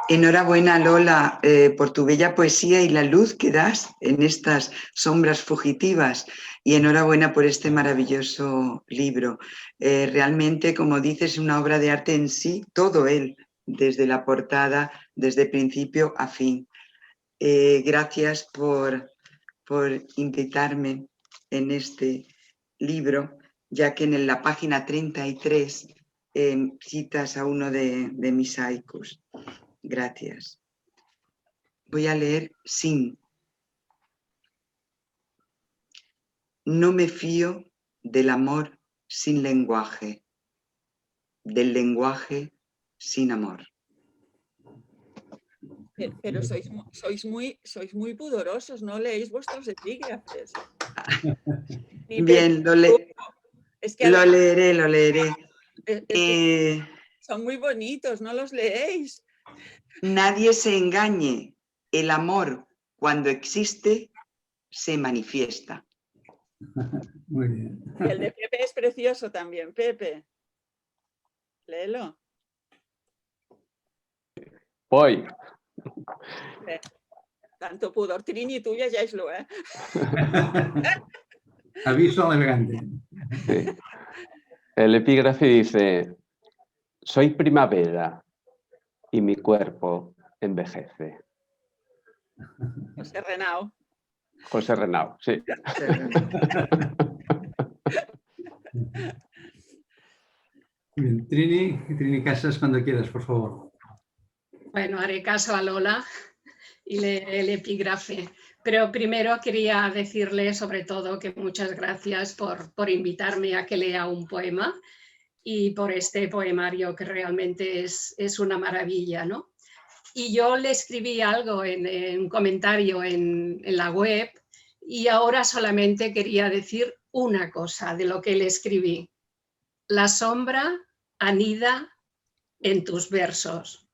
Enhorabuena, Lola, por tu bella poesía y la luz que das en estas sombras fugitivas. Y enhorabuena por este maravilloso libro. Realmente, como dices, es una obra de arte en sí, todo él, desde la portada, desde principio a fin. Gracias por invitarme en este libro, ya que en la página 33 citas a uno de mis haikus. Gracias. Voy a leer sin. No me fío del amor sin lenguaje, del lenguaje sin amor. Pero sois muy pudorosos, no leéis vuestros epígrafes. Bien, lo leeré. Son muy bonitos, no los leéis. Nadie se engañe. El amor, cuando existe, se manifiesta. Muy bien. Y el de Pepe es precioso también, Pepe. Léelo. Voy. Tanto pudor, Trini, tú llegeix-lo, eh? Aviso al elegante. Sí. El epígrafe dice: soy primavera y mi cuerpo envejece. José Renau. José Renau, sí. Bien. Trini Casas, cuando quieras, por favor. Bueno, haré caso a Lola y leeré el epígrafe. Pero primero quería decirle sobre todo que muchas gracias por invitarme a que lea un poema y por este poemario que realmente es una maravilla, ¿no? Y yo le escribí algo en un comentario en la web y ahora solamente quería decir una cosa de lo que le escribí. La sombra anida en tus versos,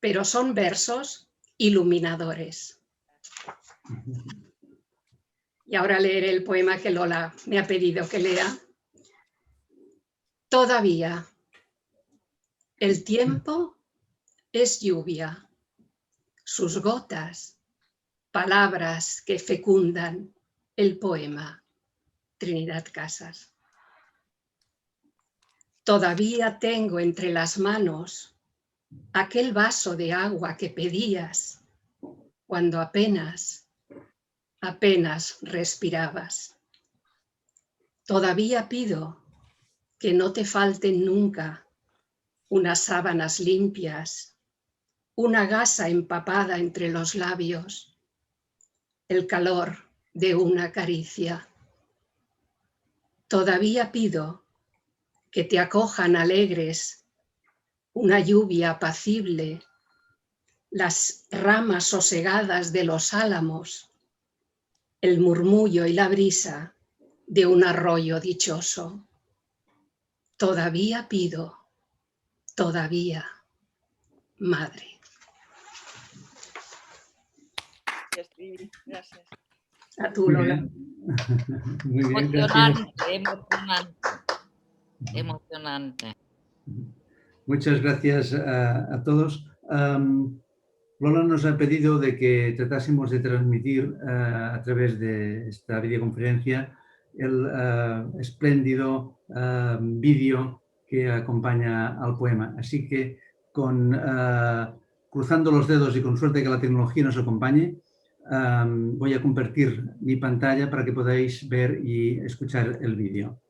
pero son versos iluminadores. Y ahora leeré el poema que Lola me ha pedido que lea. Todavía el tiempo es lluvia, sus gotas, palabras que fecundan el poema. Trinidad Casas. Todavía tengo entre las manos aquel vaso de agua que pedías cuando apenas respirabas. Todavía pido que no te falten nunca unas sábanas limpias, una gasa empapada entre los labios, el calor de una caricia. Todavía pido que te acojan alegres una lluvia apacible, las ramas sosegadas de los álamos, el murmullo y la brisa de un arroyo dichoso. Todavía pido, todavía, madre. Gracias, Trini. Gracias. A tú, Lola. Muy bien, Emocionante, gracias. emocionante. Muchas gracias a todos. Lola nos ha pedido de que tratásemos de transmitir a través de esta videoconferencia el espléndido vídeo que acompaña al poema. Así que cruzando los dedos y con suerte que la tecnología nos acompañe, voy a compartir mi pantalla para que podáis ver y escuchar el vídeo.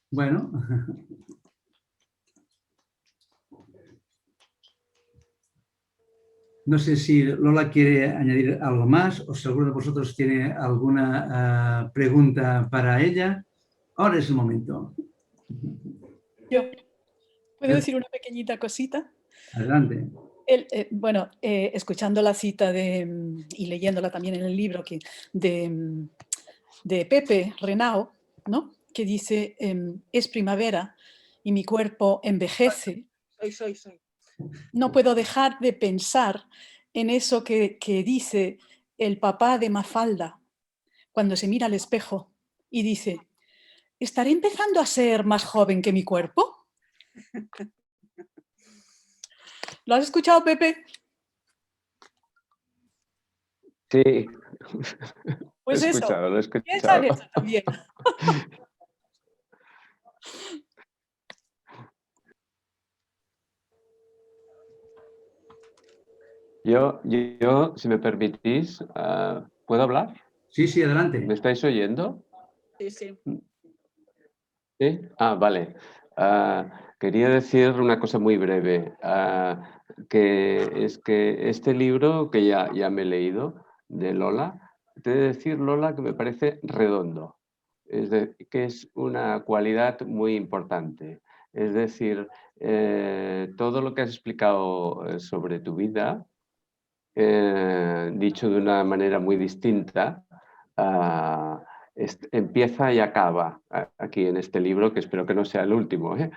Bueno. No sé si Lola quiere añadir algo más o si alguno de vosotros tiene alguna pregunta para ella. Ahora es el momento. Yo puedo decir una pequeñita cosita. Adelante. Bueno, escuchando la cita y leyéndola también en el libro de Pepe Renao, ¿no? Que dice, es primavera y mi cuerpo envejece. Soy. No puedo dejar de pensar en eso que dice el papá de Mafalda cuando se mira al espejo y dice, ¿estaré empezando a ser más joven que mi cuerpo? ¿Lo has escuchado, Pepe? Sí. Pues lo he eso, escuchado, lo he piensa en escuchado. eso también. Yo, si me permitís, ¿puedo hablar? Sí, sí, adelante. ¿Me estáis oyendo? Sí, sí. ¿Sí? Vale. Quería decir una cosa muy breve, que es que este libro, que ya me he leído, de Lola, te he de decir, Lola, que me parece redondo, que es una cualidad muy importante. Es decir, todo lo que has explicado sobre tu vida, dicho de una manera muy distinta, empieza y acaba aquí en este libro, que espero que no sea el último, ¿eh?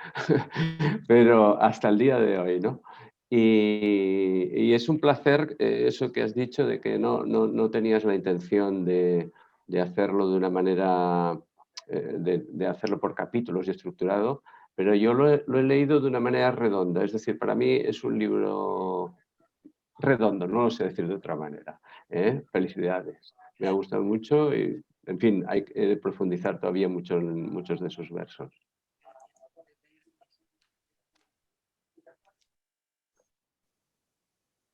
Pero hasta el día de hoy, ¿no? Y es un placer eso que has dicho de que no tenías la intención de hacerlo de una manera, de hacerlo por capítulos y estructurado, pero yo lo he leído de una manera redonda, es decir, para mí es un libro redondo, no lo sé decir de otra manera. Felicidades. Me ha gustado mucho y, en fin, hay que profundizar todavía mucho en muchos de esos versos.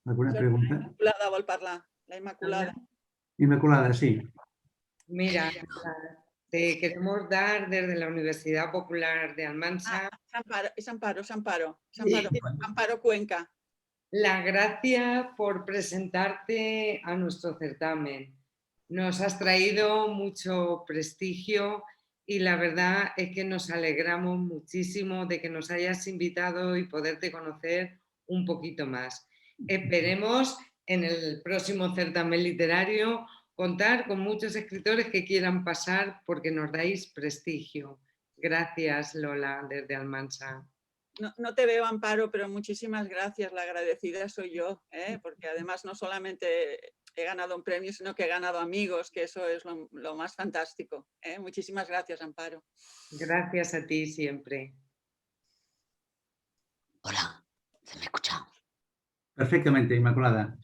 ¿Alguna pregunta? La Immaculada vol parlar. La Immaculada. Inmaculada, sí. Mira, te queremos dar desde la Universidad Popular de Almansa. Amparo Cuenca. La gracia por presentarte a nuestro certamen. Nos has traído mucho prestigio y la verdad es que nos alegramos muchísimo de que nos hayas invitado y poderte conocer un poquito más. Esperemos en el próximo certamen literario contar con muchos escritores que quieran pasar porque nos dais prestigio. Gracias, Lola, desde Almansa. No te veo, Amparo, pero muchísimas gracias. La agradecida soy yo, porque además no solamente he ganado un premio, sino que he ganado amigos, que eso es lo más fantástico. Muchísimas gracias, Amparo. Gracias a ti siempre. Hola, ¿se me escucha? Perfectamente, Inmaculada.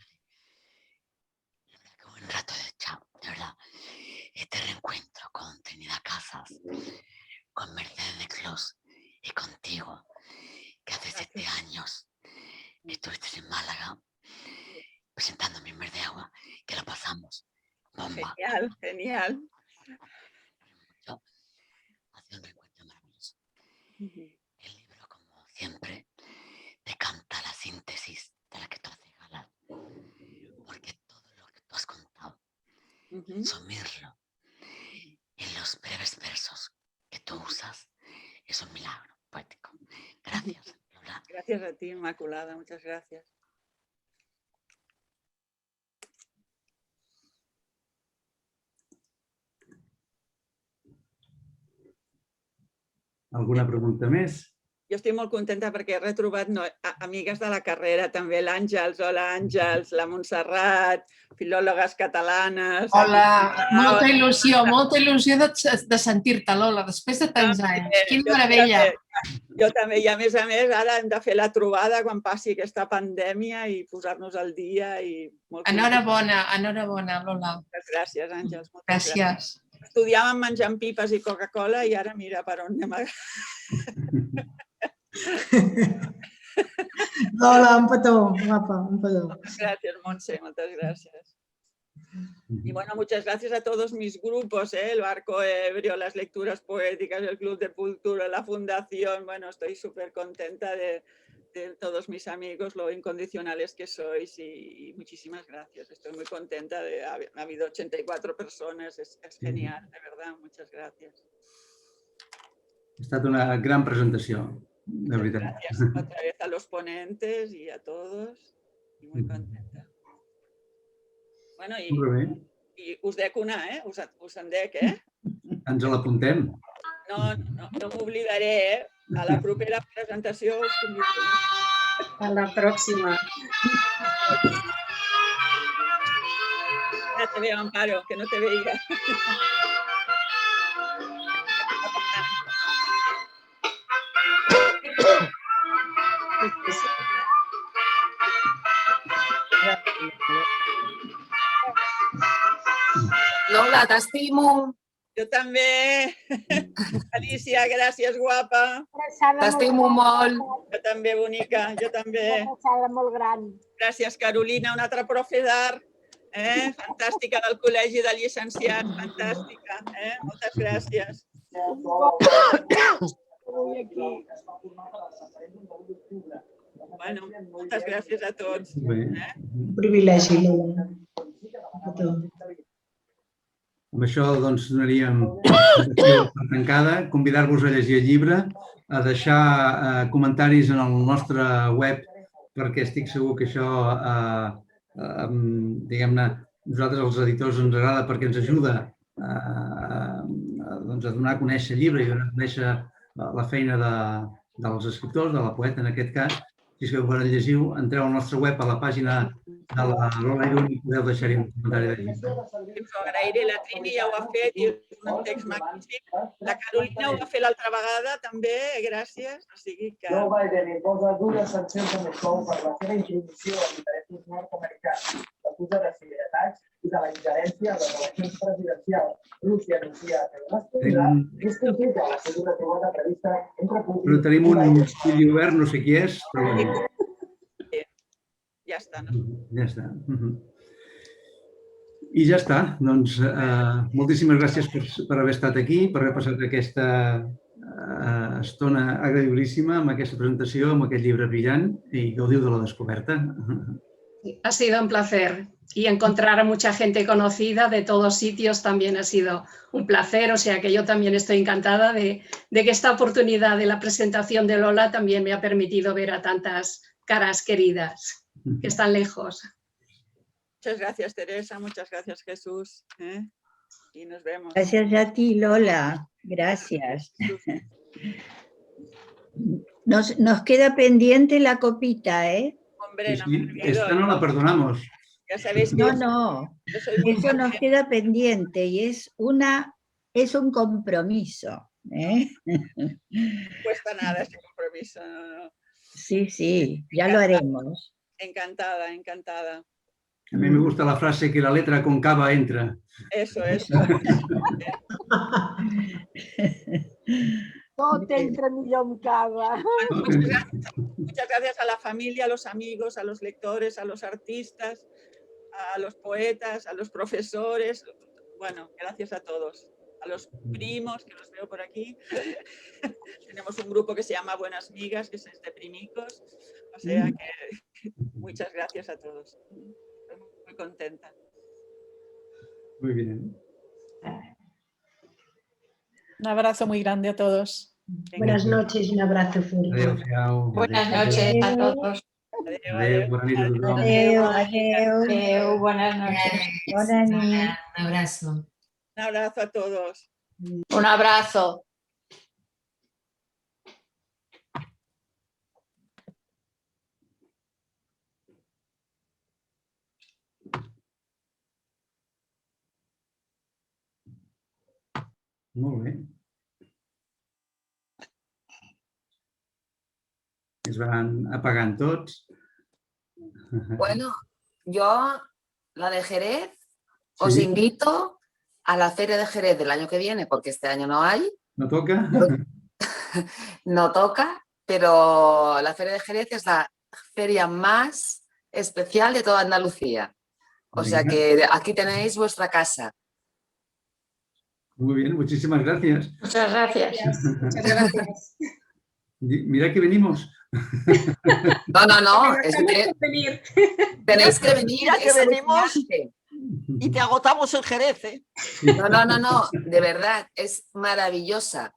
Qué buen rato he echado, de verdad. Este reencuentro con Trinidad Casas, con Mercedes de Clos y contigo, que hace 7 años estuviste en Málaga presentando mi Mer de Agua, que lo pasamos bomba. Genial. Ha sido un reencuentro maravilloso. El libro, como siempre, te canta la síntesis de la que tú haces gala, porque todo lo que tú has contado, sumirlo en los breves versos que tú usas, es un milagro poético. Gracias, Lola. Gracias a ti, Inmaculada, muchas gracias. ¿Alguna pregunta més? Jo estic molt contenta perquè he retrobat amigues de la carrera, també l'Àngels, hola Àngels, la Montserrat, filòlogues catalanes... Hola, molta il·lusió de sentir-te, Lola, després de tants anys. Quina meravella! Jo també, i a més, ara hem de fer la trobada quan passi aquesta pandèmia i posar-nos al dia. Enhorabona, Lola. Moltes gràcies, Àngels. Gràcies. Estudiàvem menjant pipes i Coca-Cola i ara mira per on anem. Lola, un petó, guapa, un petó. Gràcies, Montse, moltes gràcies. Y bueno, muchas gracias a todos mis grupos, el Barco Ebrio, las lecturas poéticas, el Club de Cultura, la Fundación. Bueno, estoy súper contenta de todos mis amigos, lo incondicionales que sois y muchísimas gracias. Estoy muy contenta. Ha habido 84 personas, es genial, de verdad. Muchas gracias. Ha estat una gran presentació, de veritat. Gracias otra vez a los ponentes y a todos. Y muy contenta. Bueno, Molt bé. i us dec una, us en dec, Ens l'apuntem. No m'oblidaré, a la propera presentació us convido. A la pròxima. Ya te veo, Amparo, que no te veía. Lola, t'estimo. Jo també. Alicia, gràcies, guapa. T'estimo molt. Jo també, bonica, jo també. Una abraçada molt gran. Gràcies, Carolina, una altra profe d'art. Fantàstica del Col·legi de Llicenciats, fantàstica. Moltes gràcies. Bueno, moltes gràcies a tots. Un privilegi, Lola. Amb això doncs donaríem per tancada, convidar-vos a llegir el llibre, a deixar comentaris en el nostre web, perquè estic segur que això, diguem-ne, nosaltres els editors ens agrada perquè ens ajuda a donar a conèixer el llibre i donar a conèixer la feina dels escriptors, de la poeta en aquest cas. Si us volen llegir, entreu al nostre web, a la pàgina de la Lola Irún i podeu deixar-hi un comentari de llibre. Us ho agrairé, la Trini ja ho ha fet i és un text magnífic. La Carolina ho va fer l'altra vegada també, gràcies. O sigui que... Joe Biden imposa dures sancions a Moscou per la seva introducció a interessos nord-americans, l'acusa de ciberatacs i de la ingerència en les eleccions presidencials. Rússia anuncia que no es podrà i es complica la segura trobada prevista entre Putin... Però tenim un estudi obert, no sé qui és, però... Ja està, Ja està. I ja està. Doncs moltíssimes gràcies per haver estat aquí, per haver passat aquesta estona agradabilíssima amb aquesta presentació, amb aquest llibre brillant i gaudiu de la descoberta. Ha sido un placer. Y encontrar a mucha gente conocida de todos sitios también ha sido un placer. O sea que yo también estoy encantada de que esta oportunidad de la presentación de Lola también me ha permitido ver a tantas caras queridas que están lejos. Muchas gracias, Teresa. Muchas gracias, Jesús. Y nos vemos. Gracias a ti, Lola. Gracias. Nos queda pendiente la copita, ¿eh? Hombre, no Sí, me olvido. esta no la perdonamos. Ya sabéis que No, yo soy muy eso nos queda pendiente y es un compromiso. No cuesta nada ese compromiso. No. Sí, ya lo haremos. Encantada, encantada. A mí me gusta la frase que la letra con cava entra. Eso. Tot entra millor amb cava. Muchas gracias a la familia, a los amigos, a los lectores, a los artistas, a los poetas, a los profesores. Bueno, gracias a todos. A los primos, que los veo por aquí. Tenemos un grupo que se llama Buenas Migas, que es de primicos. O sea que muchas gracias a todos. Estoy muy contenta. Muy bien. Un abrazo muy grande a todos. Buenas noches y un abrazo fuerte. Buenas noches a todos. Adéu, bona nit a tothom. Adéu, buenas noches. Bona nit. Un abrazo. Un abrazo a todos. Un abrazo. Molt bé. Es van apagant tots. Bueno, yo, la de Jerez, os invito a la Feria de Jerez del año que viene, porque este año no hay. ¿No toca? No toca, pero la Feria de Jerez es la feria más especial de toda Andalucía. O sea que aquí tenéis vuestra casa. Muy bien, muchísimas gracias. Muchas gracias. Muchas gracias. Mira que venimos. No, es que tenéis que venir. Mira que es venimos alucinante. y te agotamos el Jerez, ¿eh? No, de verdad, es maravillosa.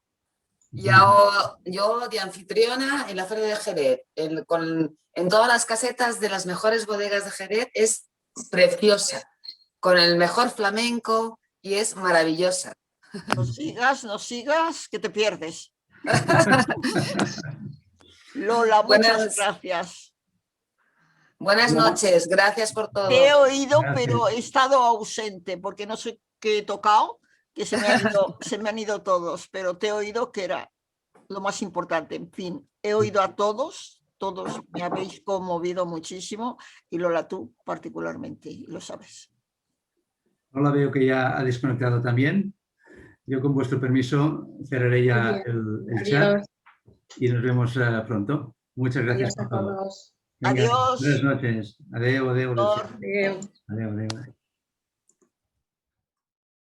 Yo de anfitriona en la Feria de Jerez, en todas las casetas de las mejores bodegas de Jerez, es preciosa, con el mejor flamenco y es maravillosa. No sigas, que te pierdes. Lola, muchas gracias. Buenas noches, gracias por todo. Te he oído, pero he estado ausente porque no sé qué he tocado, que se me han ido todos, pero te he oído, que era lo más importante. En fin, he oído a todos me habéis conmovido muchísimo, y Lola, tú particularmente, y lo sabes. Lola veo que ya ha desconectado también. Yo, con vuestro permiso, cerraré ya el chat y nos vemos pronto. Muchas gracias por todo. Venga, Adiós. buenas noches. Adeu, adeu. Adeu. Adeu, adeu.